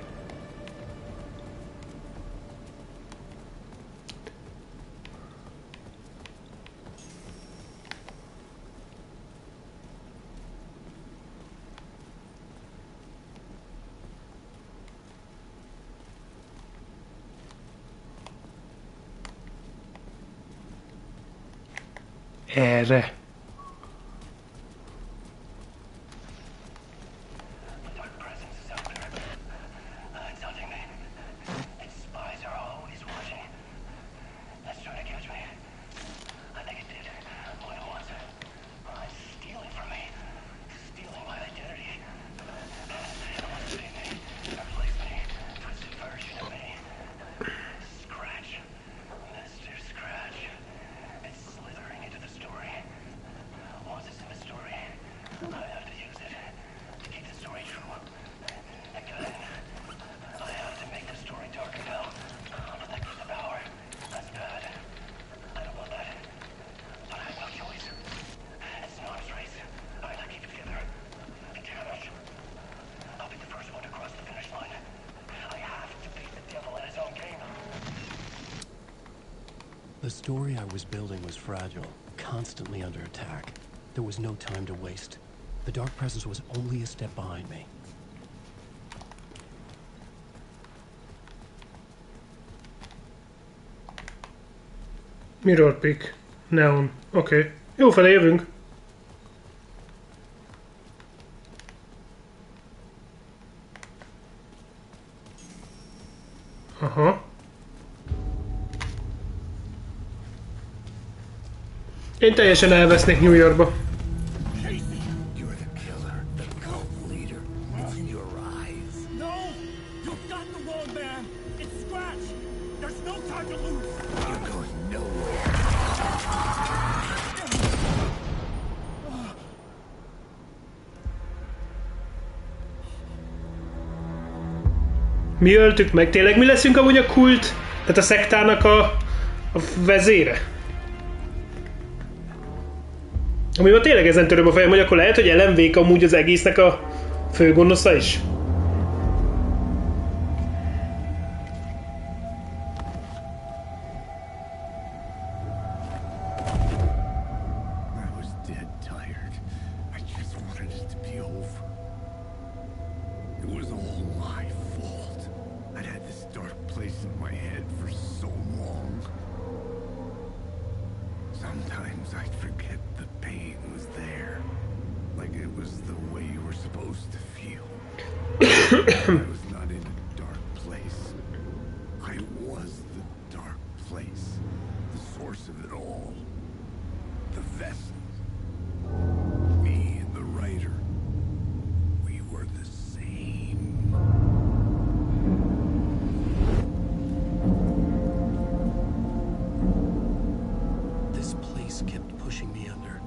Erre. The story I was building was fragile, constantly under attack. There was no time to waste. The dark presence was only a step behind me. Mirror pick. Neon. Oké. Jó fele jövünk. Aha. Én teljesen elvesznék New Yorkba. You're the killer, the cult leader. It's in your eyes. No! You've got the wrong man! It's Scratch! There's no time to lose! You're going nowhere. Mi öltük meg? Tényleg mi leszünk amúgy a kult? Tehát a szektának a vezére? Ami ma tényleg ezen töröm a fejem, hogy akkor lehet, hogy LMV amúgy az egésznek a főgonosza is? I was dead tired. I just wanted it to be over. It was all my fault. I'd had this dark place in my head for so long. Sometimes I'd forget the pain was there. Like it was the way you were supposed to feel. I was not in a dark place. I was the dark place. The source of it all. The vessel. Me and the writer. We were the same. This place kept pushing me under,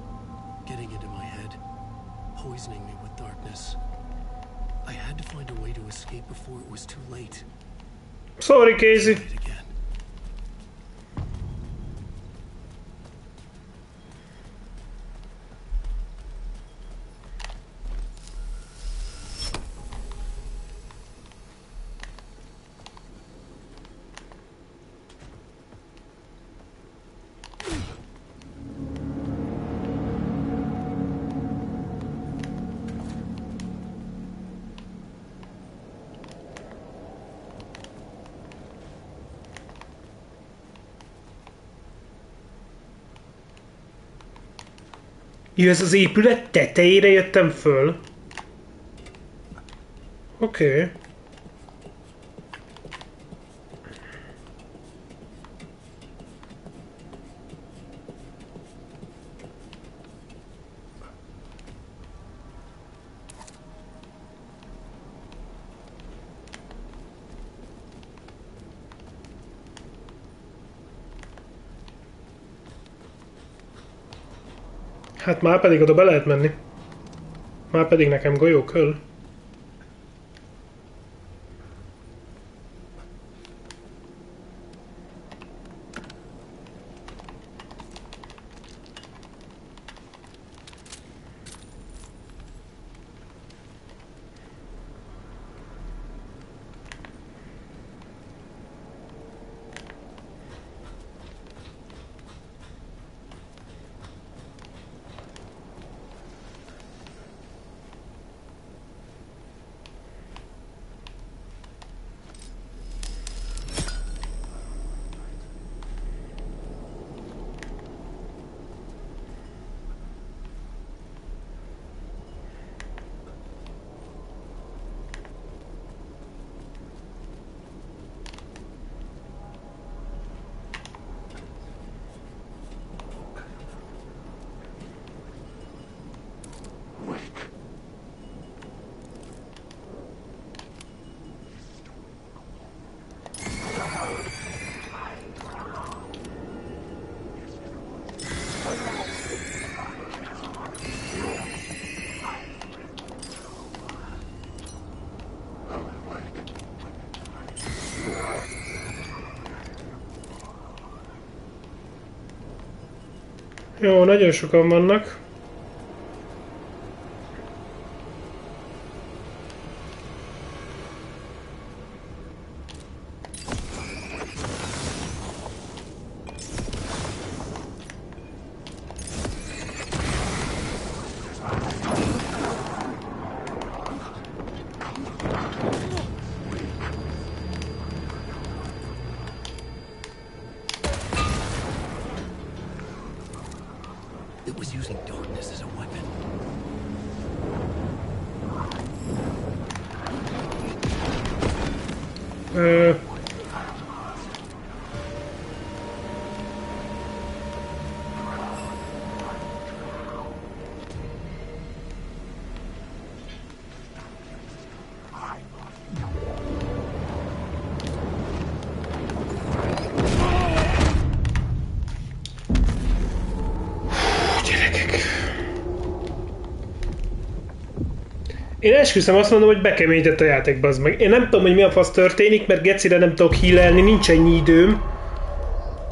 getting into my head, poisoning me with darkness. I had to find a way to escape before it was too late. Sorry, Casey. It again. Jó, ez az épület tetejére jöttem föl. Oké. Hát már pedig oda be lehet menni. Már pedig nekem golyó köl. Jó, nagyon sokan vannak. was using darkness as a weapon. Én esküszöm, azt mondom, hogy bekeményített a játékba, az meg. Én nem tudom, hogy mi a fasz történik, mert gecire nem tudok healelni, nincs ennyi időm.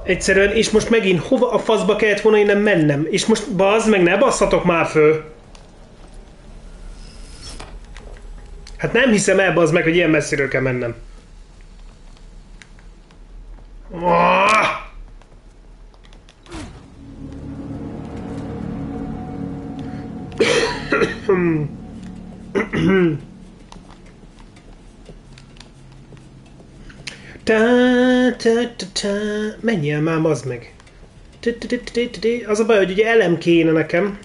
Egyszerűen, és most megint hova a faszba kellett volna innen mennem? És most bazd meg, ne basszatok már föl! Hát nem hiszem el, bazd meg, hogy ilyen messziről kell mennem. Menjél már, bazd meg. Az a baj, hogy ugye elem kéne nekem.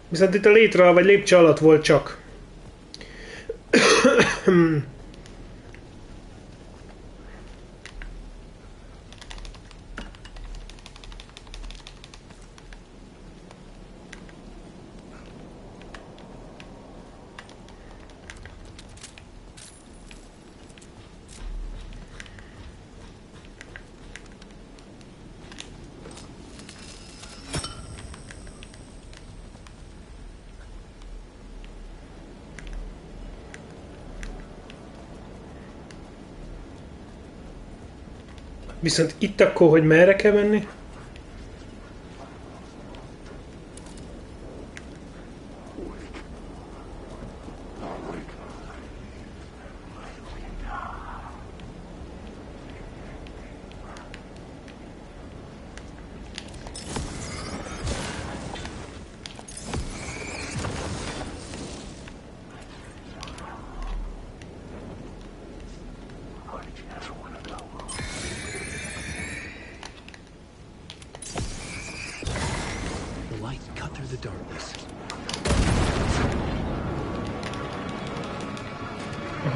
Viszont itt a létre vagy lépcső alatt volt csak. Viszont itt akkor, hogy merre kell menni?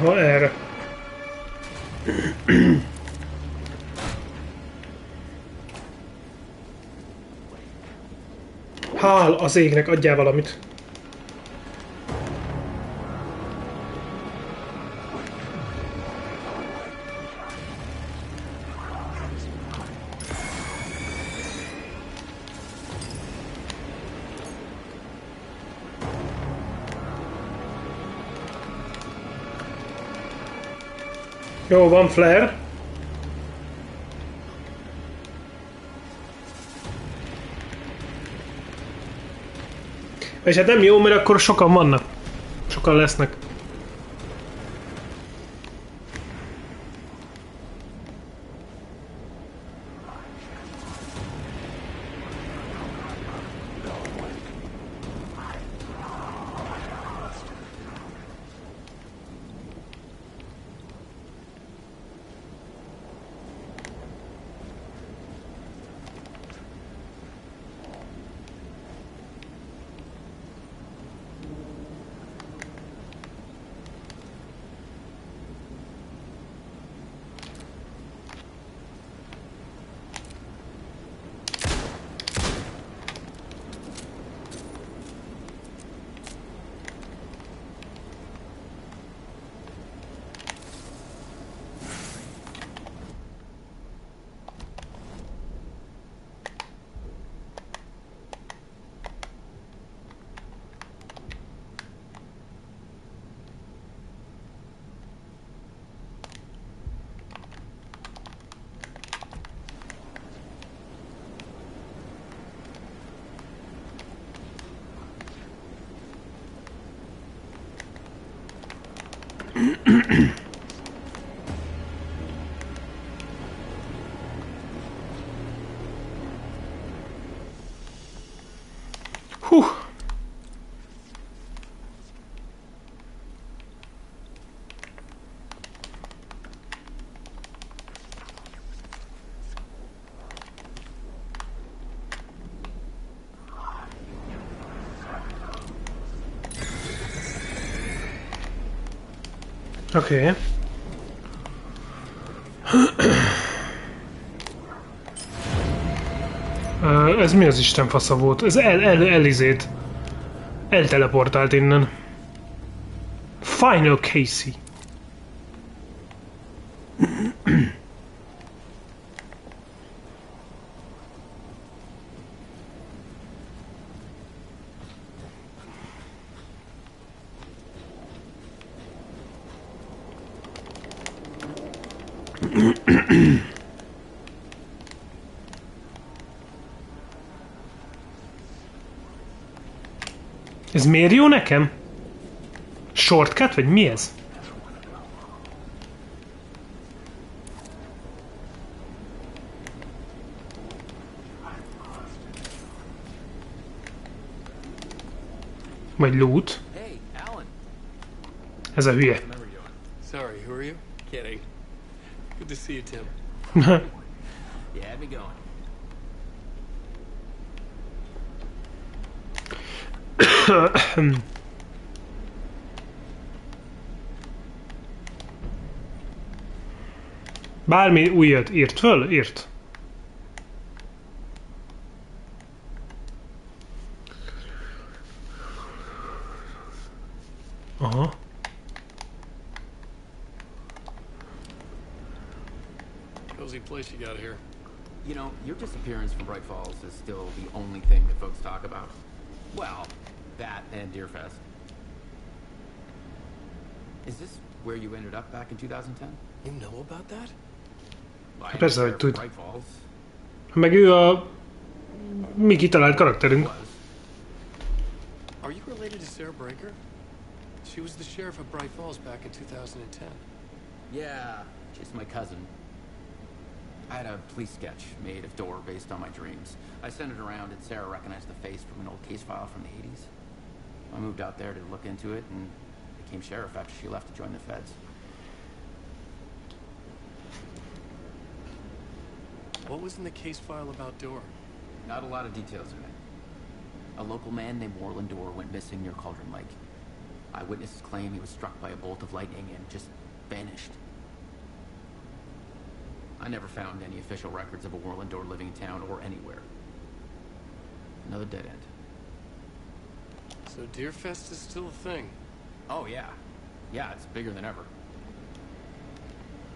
Aha, erre. Hál az égnek, adjál valamit. Jó, van flare. És hát nem jó, mert akkor sokan vannak. Sokan lesznek. Oké. Ez mi az Isten fasza volt? Ez Elizét. Elteleportált innen. Final Casey. Ez miért jó nekem? Shortcut, vagy mi ez? Vagy loot? Hey, Alan. Ez a hülye. Sorry, who are you? Kidding. Good to see you, Tim. You had me going. Bármi újat írt föl? Írt. Aha. Cozy place you got here. You know, your disappearance from Bright Falls is still the only thing that folks talk about. Well, that and Deerfest. Is this where you ended up back in 2010? You know about that? Well, I Persze, ended hogy tud. Bright Falls. Meg ő a mi kitalált karakterünk. Are you related to Sarah Breaker? She was the sheriff of Bright Falls back in 2010. Yeah, she's my cousin. I had a police sketch made of Door based on my dreams. I sent it around and Sarah recognized the face from an old case file from the 80s. I moved out there to look into it and became sheriff after she left to join the feds. What was in the case file about Door? Not a lot of details in it. A local man named Warland Door went missing near Cauldron Lake. Eyewitnesses claim he was struck by a bolt of lightning and just vanished. I never found any official records of a Warland Door living in town or anywhere. Another dead end. So Deerfest is still a thing. Oh yeah. Yeah, it's bigger than ever.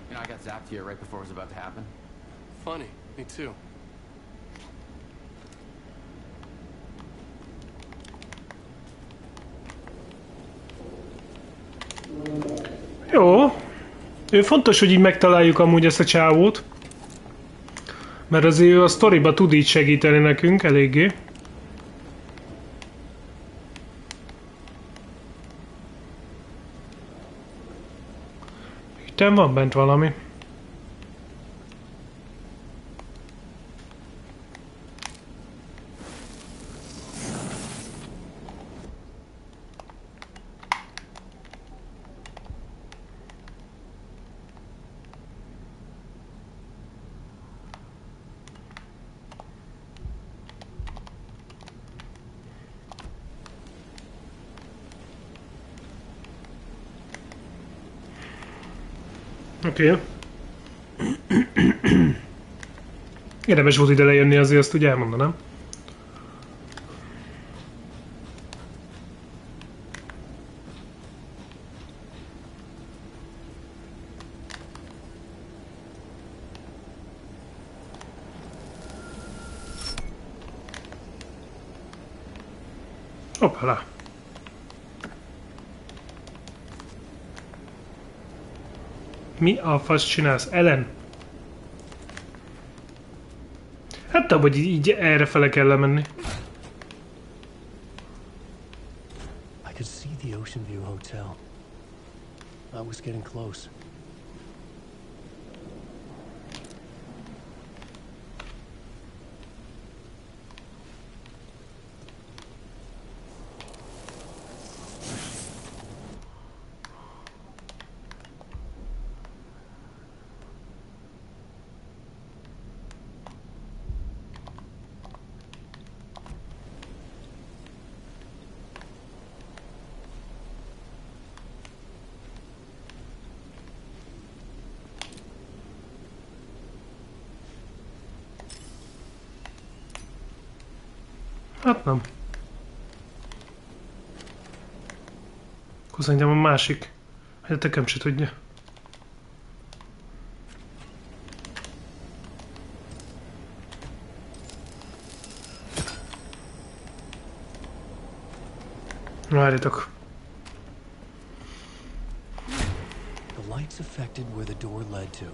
You know, I got zapped here right before it was about to happen. Funny, me too. Jó. Fontos, hogy így megtaláljuk amúgy ezt a csávót. Mert azért ő a sztoriba tud így segíteni nekünk eléggé. Itten van bent valami. Oké. Érdemes volt ide lejönni, azért azt ugye elmondanám. Hoppala. Mi a fasz csinálsz, Ellen? Hát hogy így errefele kell lemenni. I could see the Ocean View Hotel. I was getting close. Hát nem. Akkor szerintem a másik. Hát a tekem se tudja. Várjatok. The lights affected where the door led to.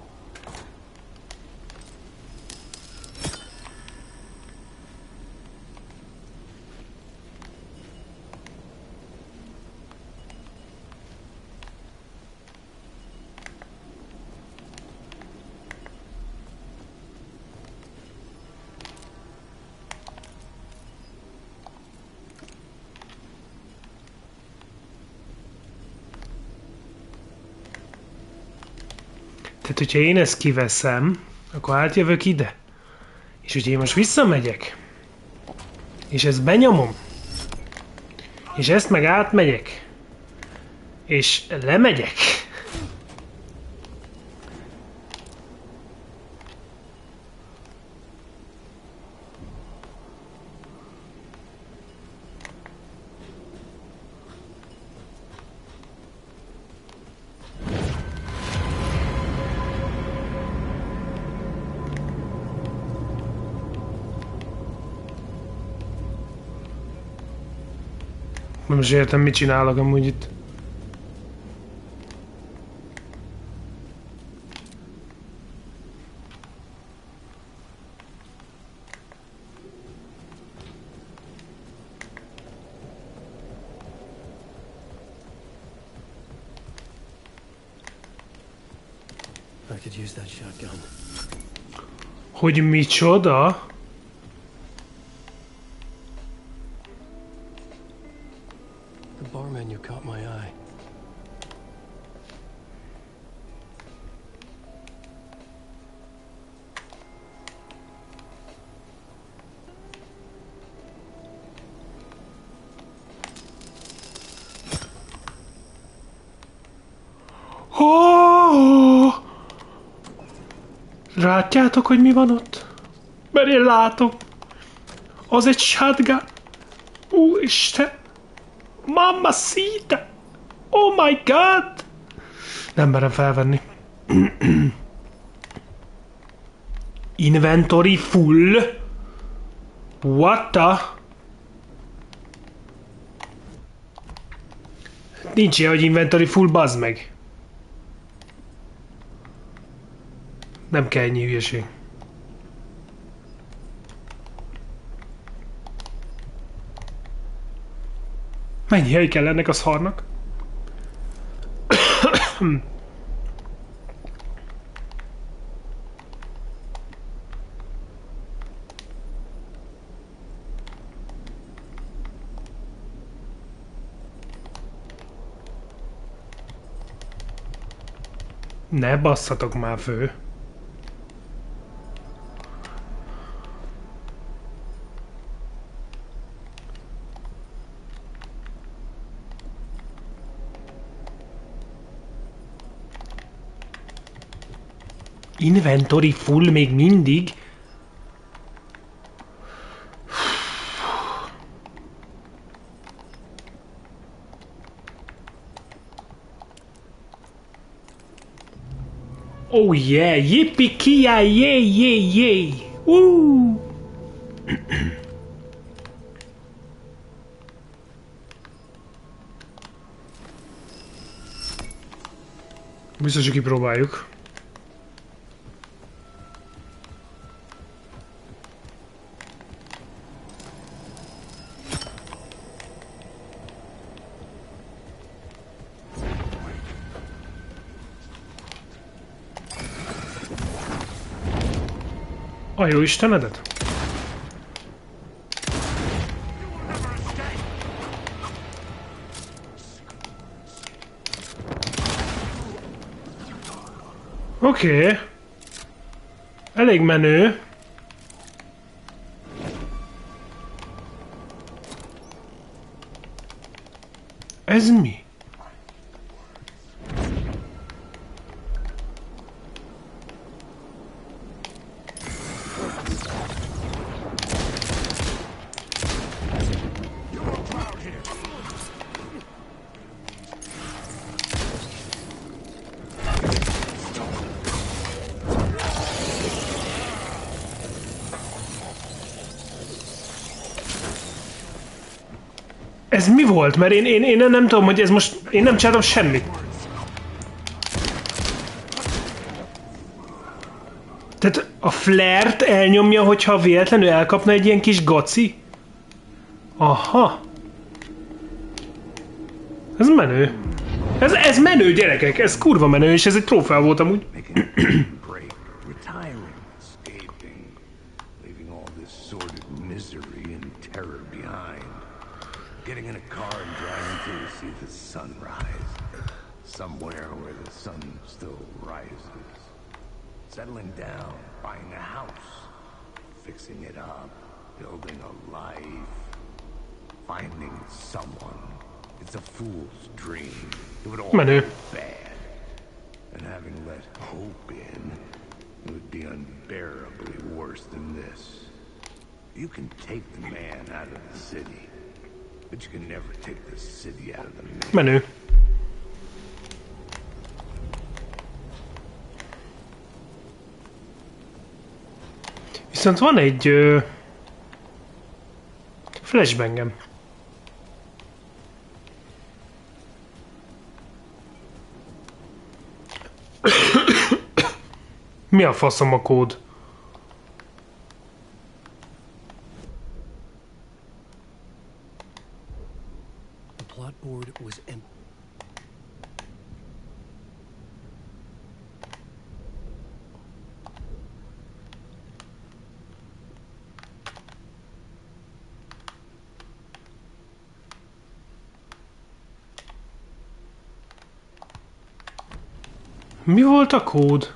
Tehát, hogyha én ezt kiveszem, akkor átjövök ide. És hogyha én most visszamegyek, és ezt benyomom, és ezt meg átmegyek, és lemegyek, nem is értem, mit csinálok amúgy itt. I could use that shotgun. Hogy micsoda? The bar menu caught my eye. Oh! Látjátok, hogy mi van ott? Mert én látom. Az egy shotgun. Úristen. Mamacita. Oh my god. Nem merem felvenni. Inventory full. What the? Nincs ilyen, hogy inventory full, bazd meg. Nem kell ennyi hülyeség. Mennyi hely kell ennek a szarnak? Ne basszatok már fő. Inventory full még mindig. Oh yeah, yippee-ki-yay, yay, yay, yay. Woo! Biztos, hogy kipróbáljuk. A jó istenedet? Oké. Elég menő. Ez mi? Ez mi volt? Mert én nem tudom, hogy ez most... Én nem csináltam semmit. Tehát a flare-t elnyomja, hogyha véletlenül elkapna egy ilyen kis gaci? Aha. Ez menő. Ez menő, gyerekek. Ez kurva menő, és ez egy trófea volt amúgy. Somewhere where the sun still rises. Settling down, buying a house, fixing it up, building a life, finding someone. It's a fool's dream. It would all be bad. And having let hope in, it would be unbearably worse than this. You can take the man out of the city, but you can never take the city out of the man. Menő. Viszont van egy flashbangem. Mi a faszom a kód? The plot board was empty. Mi volt a kód?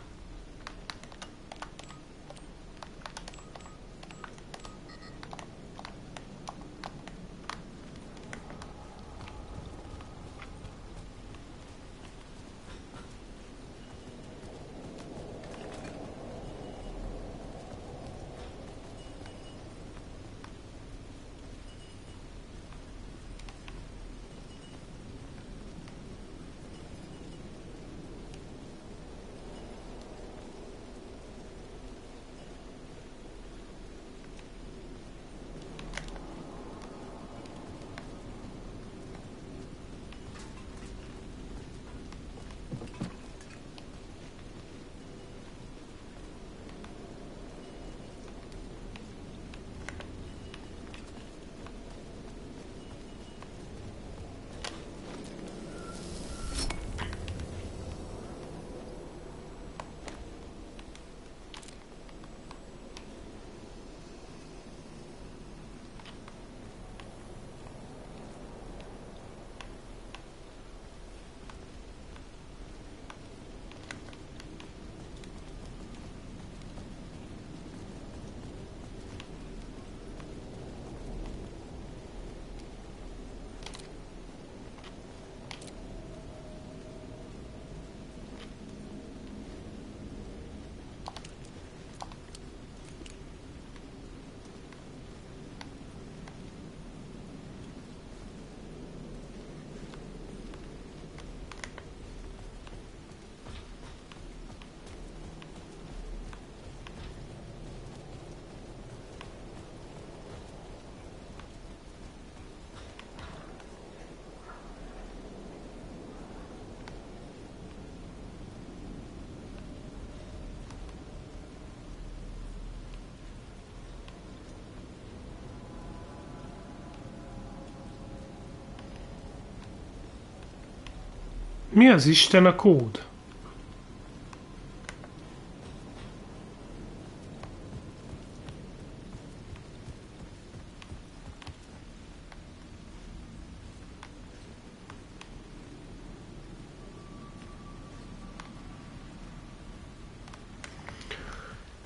Mi az Isten a kód?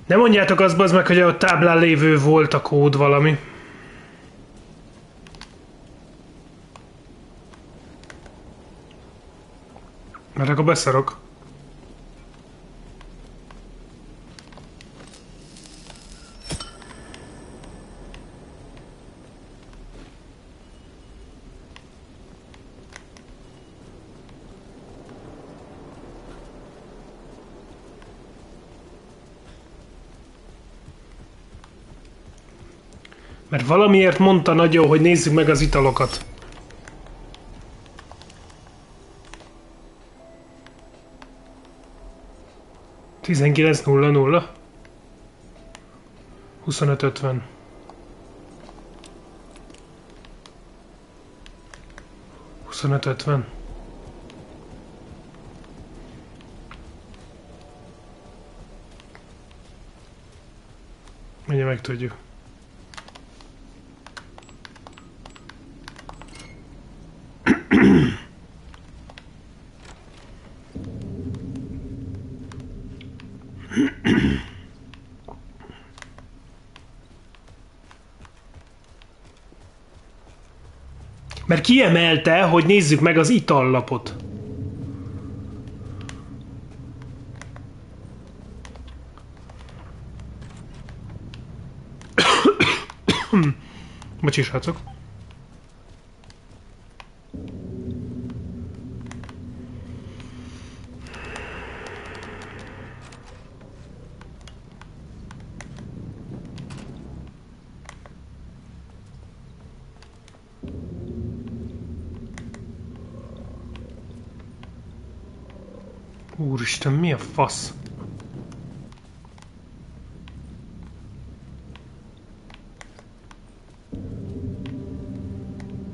Nem mondjátok azt, bazd meg, hogy a táblán lévő volt a kód valami. Mert akkor beszarok. Mert valamiért mondta nagyon, hogy nézzük meg az italokat. 19:00. 25:50. 25:50. Mindjárt megtudjuk. Mert kiemelte, hogy nézzük meg az itallapot. Bocsi, srácok. Úristen, mi a fasz?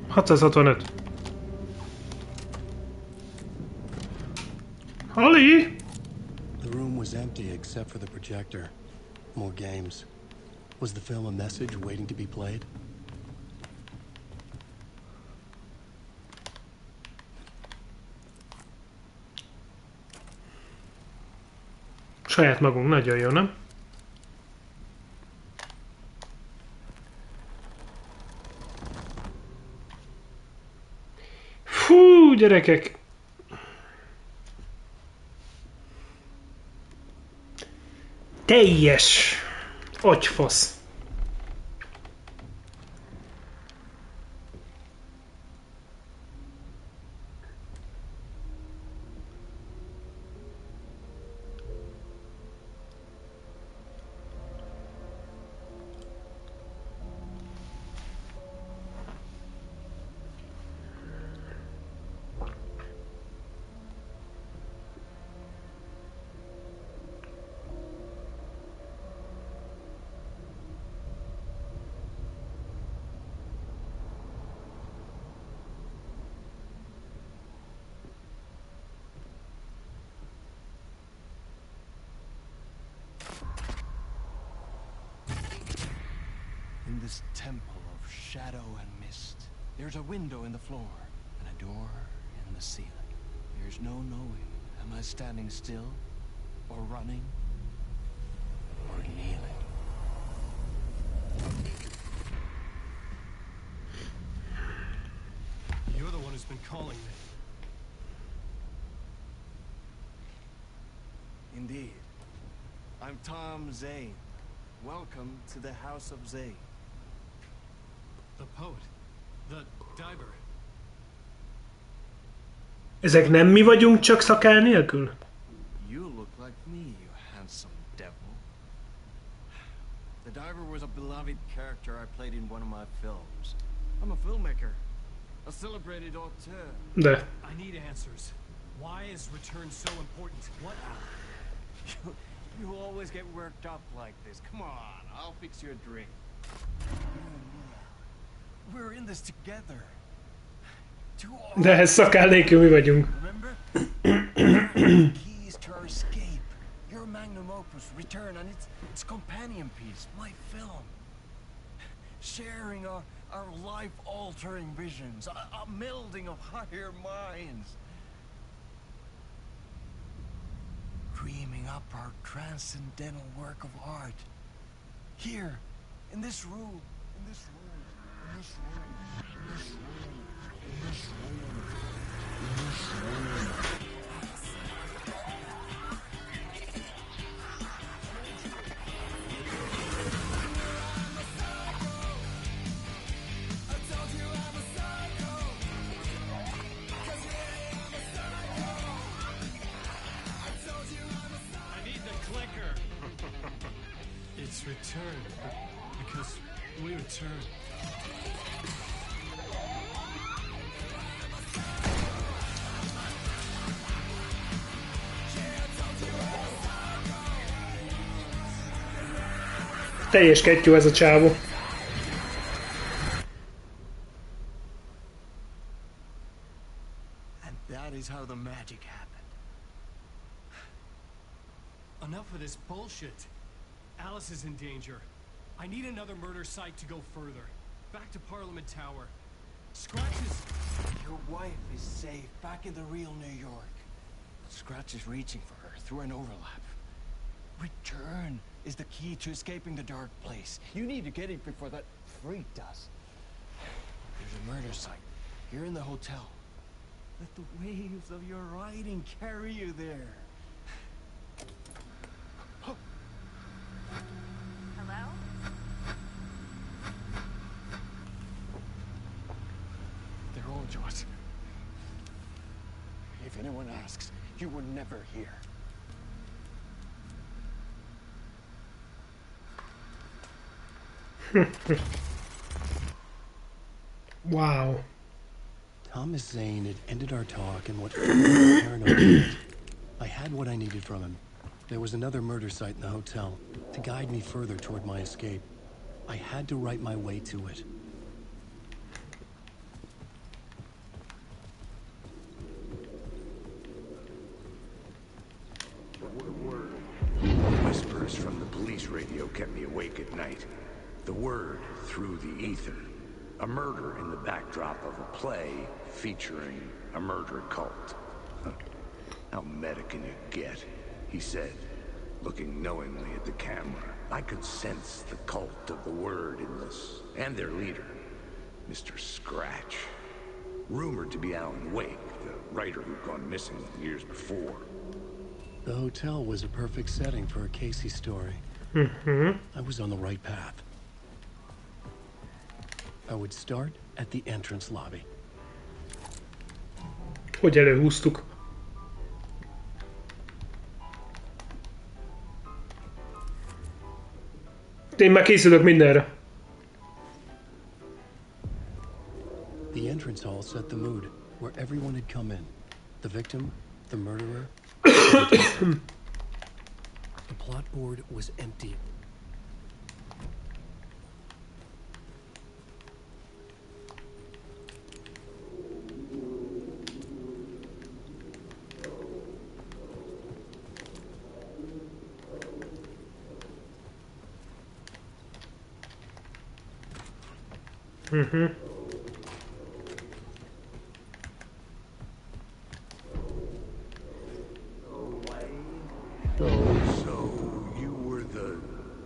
$665. Holly! The room was empty except for the projector. More games. Was the film a message waiting to be played? Saját magunk, nagyon jó, nem? Fú, gyerekek! Teljes agyfasz. In this temple of shadow and mist, there's a window in the floor and a door in the ceiling. There's no knowing, am I standing still, or running, or kneeling? You're the one who's been calling me. Indeed. I'm Tom Zane. Welcome to the House of Zane. The poet. The diver. Ezek nem mi vagyunk, csak szakál nélkül? You look like me, you handsome devil. The diver was a beloved character I played in one of my films. I'm a filmmaker. A celebrated auteur. De. I need answers. Why is return so important? What? You always get worked up like this. Come on, I'll fix you a drink. We're in this together. De ez szakál nélkül mi vagyunk. Remember? Keys to our escape. Your magnum opus, Return, and its companion piece, my film. Sharing our life-altering visions, a melding of higher minds. Dreaming up our transcendental work of art. Here, in this room, in this room, in this room, in this room, in this room, in this room. It's return. Because we return. Teljes kettyó ez a csávó. And that is how the magic happened. Enough of this bullshit. Alice is in danger. I need another murder site to go further. Back to Parliament Tower. Scratch is... Your wife is safe, back in the real New York. Scratch is reaching for her through an overlap. Return is the key to escaping the dark place. You need to get it before that freak does. There's a murder site here in the hotel. Let the waves of your riding carry you there. Hello? They're all yours. If anyone asks, you were never here. Wow. Thomas Zane had ended our talk and what paranoid. I had what I needed from him. There was another murder site in the hotel to guide me further toward my escape. I had to write my way to it. Whispers from the police radio kept me awake at night. The word through the ether. A murder in the backdrop of a play featuring a murder cult. How meta can you get? He said, looking knowingly at the camera. I could sense the cult of the word in this, and their leader, Mr. Scratch. Rumored to be Alan Wake, the writer who'd gone missing years before. The hotel was a perfect setting for a Casey story. I was on the right path. I would start at the entrance lobby. Hogy előhúztuk. Én már készülök mindenre. The entrance hall set the mood, where everyone had come in. The victim, the murderer. The plot board was empty. So, you were the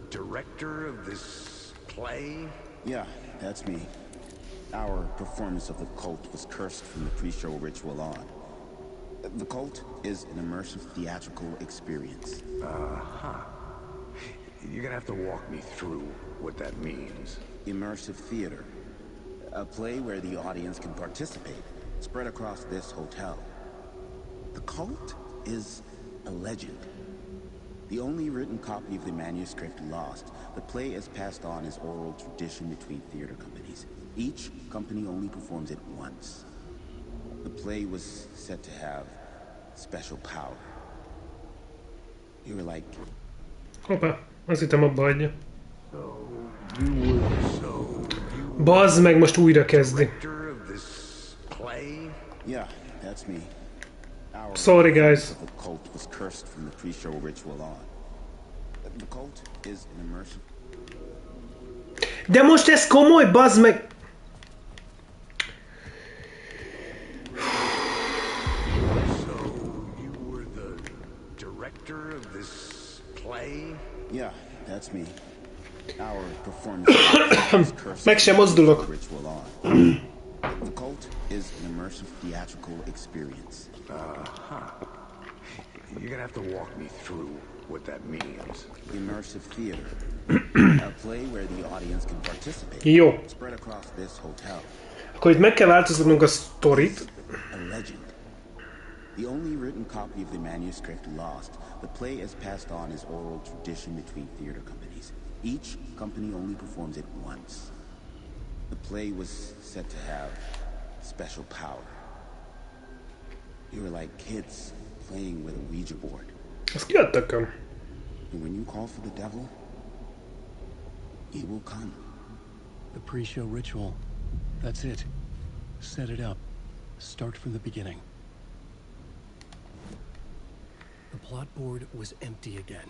director of this play? Yeah, that's me. Our performance of the cult was cursed from the pre-show ritual on. The cult is an immersive theatrical experience. Uh-huh. You're gonna have to walk me through what that means. Immersive theater. A play where the audience can participate, spread across this hotel. The cult is a legend. The only written copy of the manuscript lost, the play is passed on as oral tradition between theater companies. Each company only performs it once. The play was said to have special power. You were like... Hoppá, azt hittem abba hagyja. Bazd meg, most újra kezdi. Yeah, that's me. Sorry, guys. The cult was cursed from the pre-show ritual on. The cult is an immersive... De most ez komoly, bazd meg! You were the director of this play? Yeah, that's me. Our performance was cursed Meg sem mozdulok. ritual on. The cult is an immersive theatrical experience. Uh-huh. You're gonna have to walk me through what that means. Immersive theater. A play where the audience can participate. Jó. Spread across this hotel. Akkor itt meg kell változtatnunk a sztorit. A legend. The only written copy of the manuscript lost, the play is passed on as oral tradition between theater companies. Each company only performs it once. The play was said to have special power. You were like kids playing with a Ouija board. Azt kiadtak. And when you call for the devil, he will come. The pre-show ritual. That's it. Set it up. Start from the beginning. The plot board was empty again.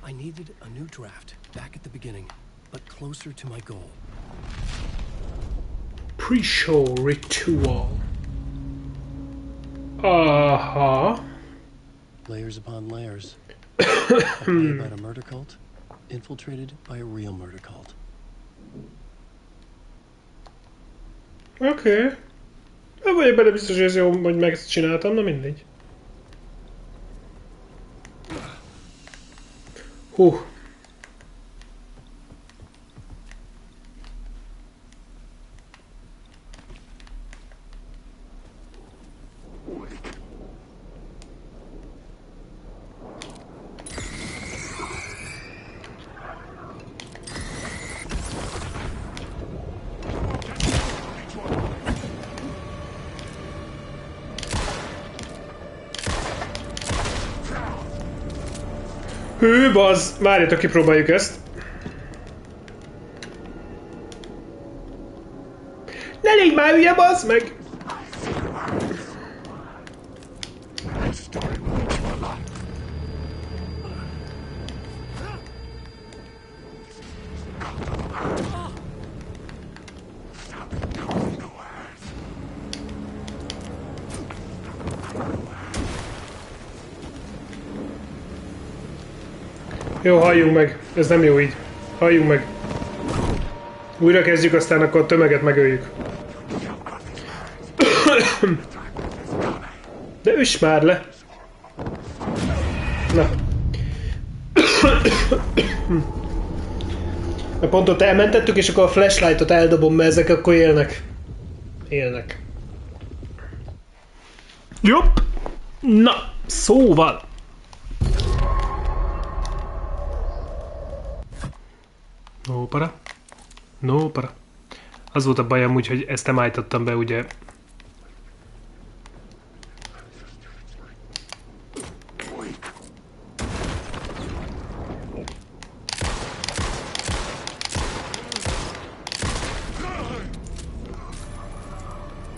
I needed a new draft, back at the beginning, but closer to my goal. Pre-show ritual. Uh-huh. Layers upon layers. A play about a murder cult, infiltrated by a real murder cult. Oké. Nem vagyok benne biztos, hogy ez jó, hogy megcsináltam, na mindegy. Hú. Hű, bazd! Várjatok, kipróbáljuk ezt. Ne légy már hülye, bazd meg! Jó, halljunk meg. Ez nem jó így. Halljunk meg. Újra kezdjük, aztán akkor a tömeget megöljük. De üss már le! Na. A pontot elmentettük, és akkor a flashlightot eldobom, mert ezek akkor élnek. Élnek. Jobb! Na, szóval. No para. No para. Az volt a bajom úgy, hogy ezt nem állítottam be, ugye.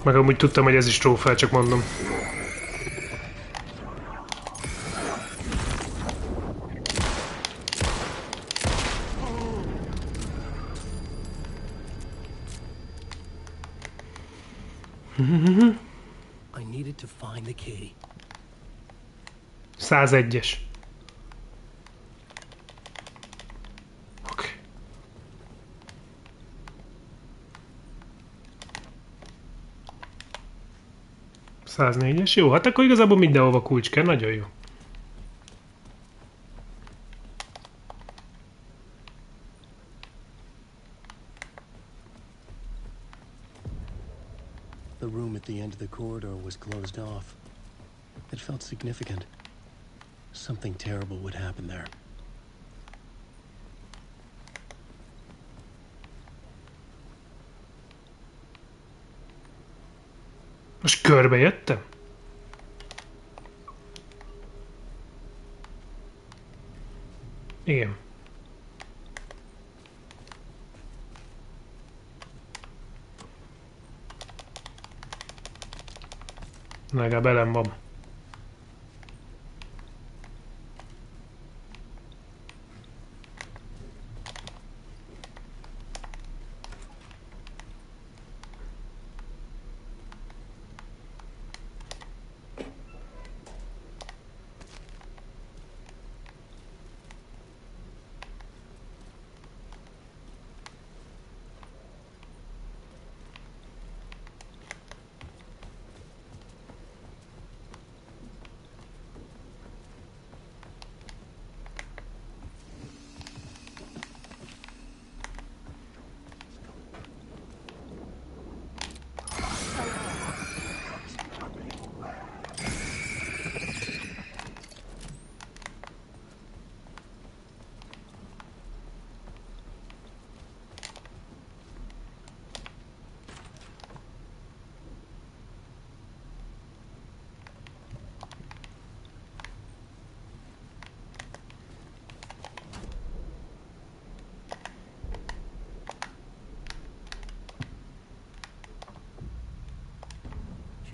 Meg amúgy tudtam, hogy ez is trófea, csak mondom. I needed to find the key. 101-es. Oké. 104-es. Jó, hát akkor igazából mindenhova kulcs kell, nagyon jó. The room at the end of the corridor was closed off. It felt significant. Something terrible would happen there. Most körbejöttem? Igen. Legalább elem van.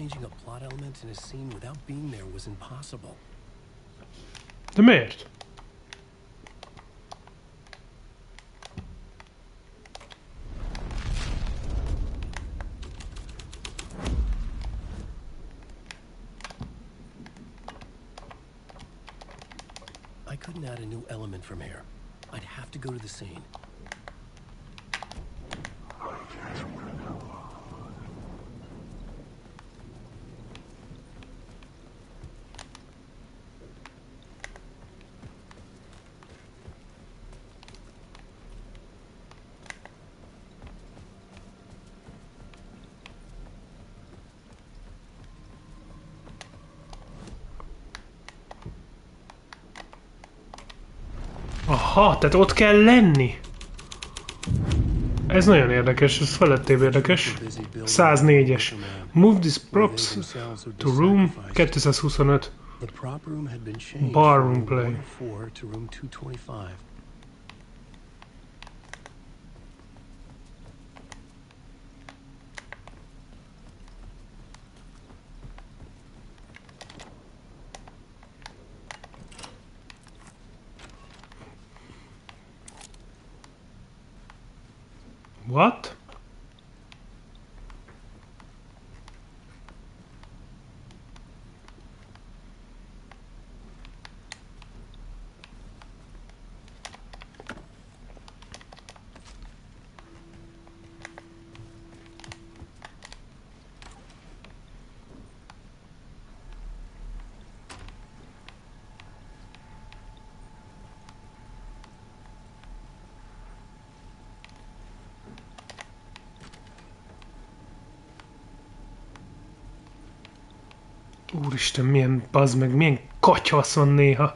changing a plot element in a scene without being there was impossible. De miért? I couldn't add a new element from here. I'd have to go to the scene. Aha, tehát ott kell lenni. Ez nagyon érdekes, ez felettébb érdekes. 104-es. Move these props to room 225. The prop room had been changed Barroom from play. 104 to room 225. What? Úristen, milyen bazd meg, milyen katyvasz van néha.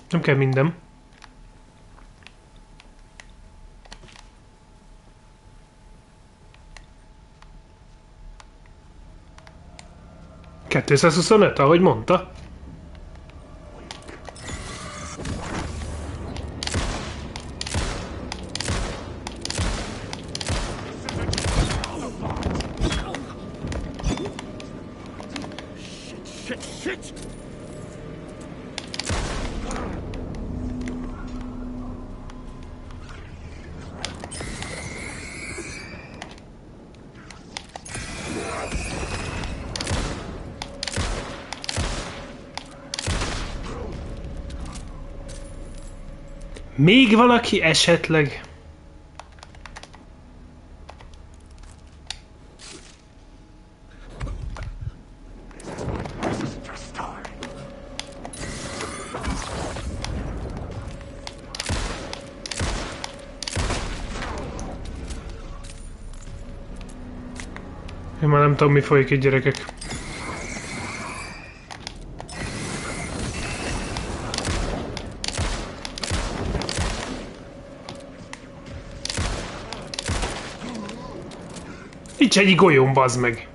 Nem kell minden. ...225, ahogy mondta. Még valaki esetleg? Én már nem tudom, mi folyik itt, gyerekek. Nincs egy golyón, bazd meg!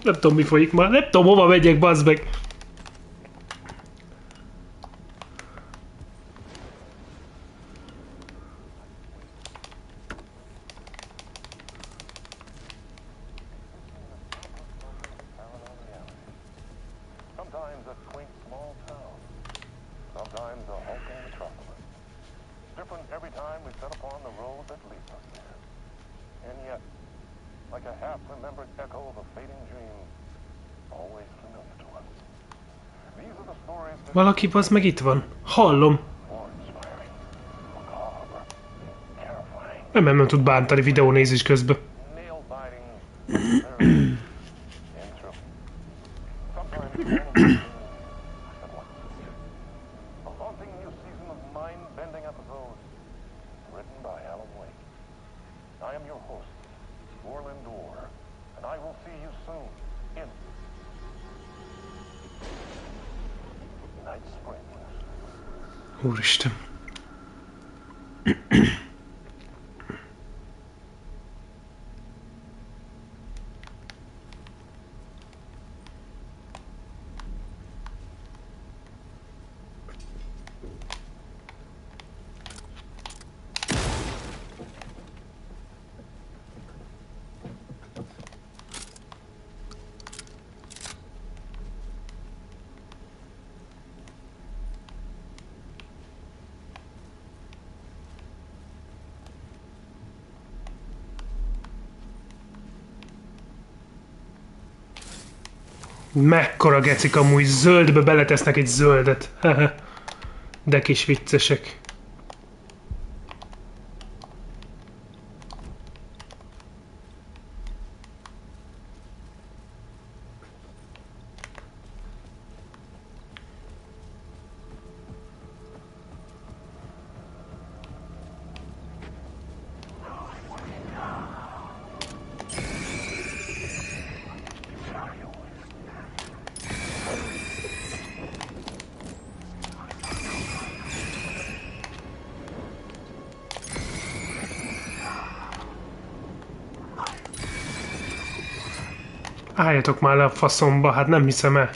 Nem tudom, mi folyik már. Nem tudom, hova megyek, bazd meg. Sometimes a quaint small town. Sometimes a hulking metropolis. Different every time we set upon the road that leads us there. And yet, like a half-remembered echo of a fading dream, always familiar to us. These are the stories that Valaki az meg itt van. Hallom. awe-inspiring, macabre, terrifying, Nem tud bántani videónézés közben. nail-biting, very and true. Sometimes all of these things at once. A haunting new season of mind-bending episodes, written by Alan Wake. I am your host, Orland Orr, and I will see you soon in Night Springs. Úristen. Mekkora gecik amúgy, zöldbe beletesznek egy zöldet. De kis viccesek. Álljatok már le a faszomba, hát nem hiszem el.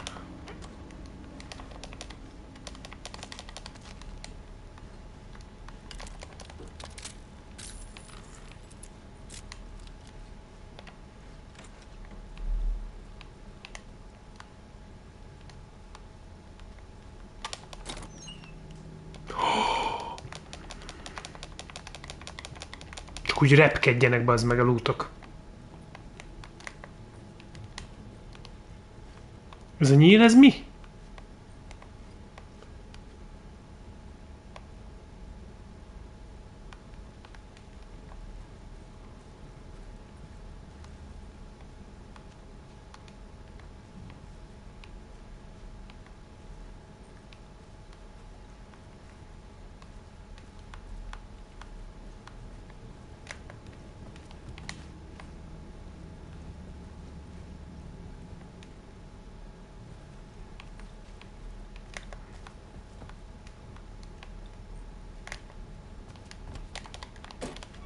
Csak úgy repkedjenek bazd meg a lútok. Ez a nyíl, ez mi?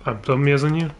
Nem tudom, mi az a nyíl.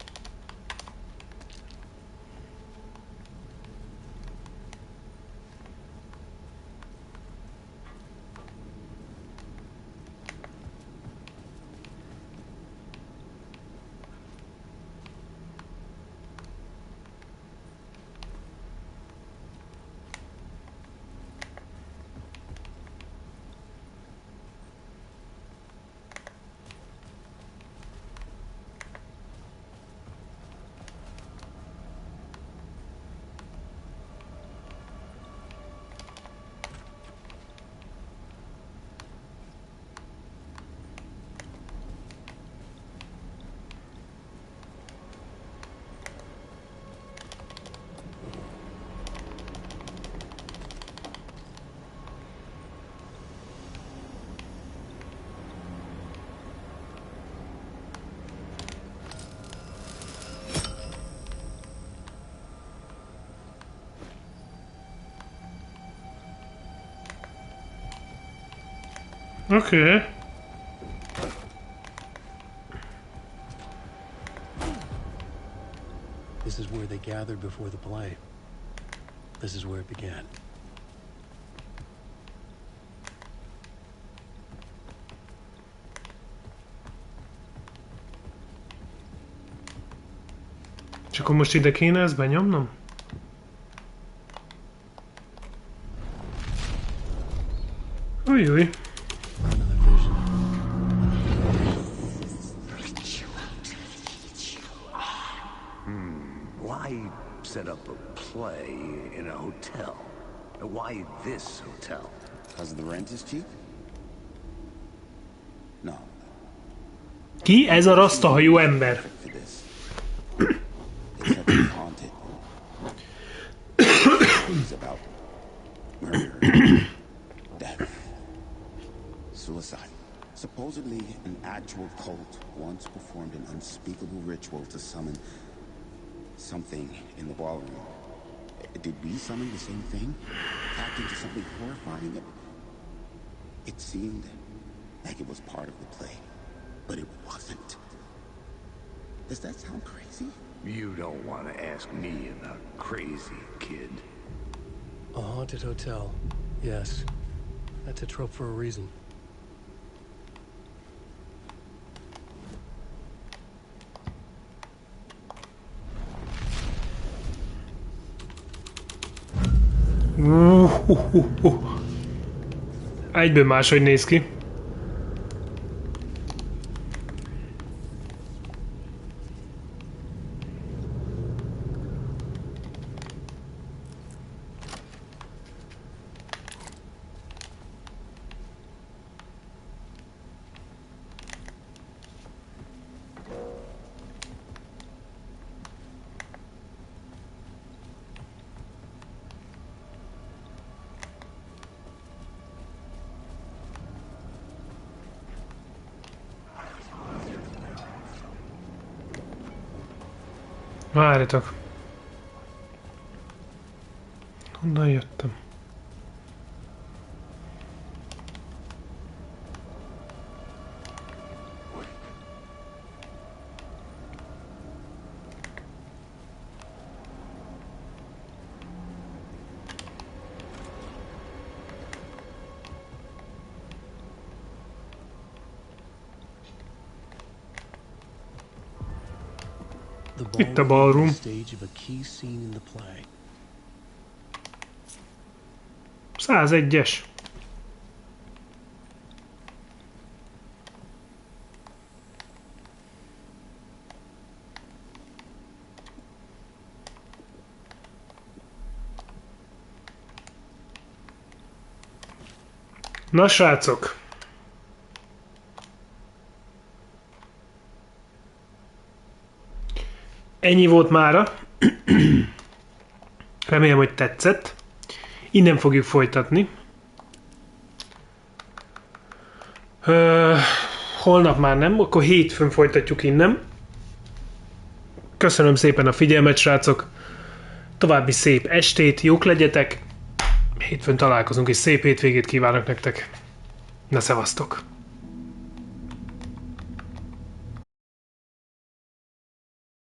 Okay. This is where they gathered before the play. This is where it began. És akkor most ide kéne ezt benyomnom? Ujjjj. Why set up a play in a hotel? Why this hotel? Because the rent is cheap? No. Ki ez a rasztahajú ember? For this. It's said to be haunted. It's about murder, death, suicide. Supposedly, an actual cult once performed an unspeakable ritual to summon something in the ballroom. Did we summon the same thing? Tapped into something horrifying? It seemed like it was part of the play, but it wasn't. Does that sound crazy? You don't want to ask me about crazy, kid. A haunted hotel. Yes. That's a trope for a reason. Egyből máshogy néz ki. Várjatok. Honnan jöttem? Itt a ballroom. 101-es. Na srácok! Ennyi volt mára. Remélem, hogy tetszett. Innen fogjuk folytatni. Holnap már nem, akkor hétfőn folytatjuk innen. Köszönöm szépen a figyelmet, srácok. További szép estét, jók legyetek. Hétfőn találkozunk, és szép hétvégét kívánok nektek. Na, szevasztok!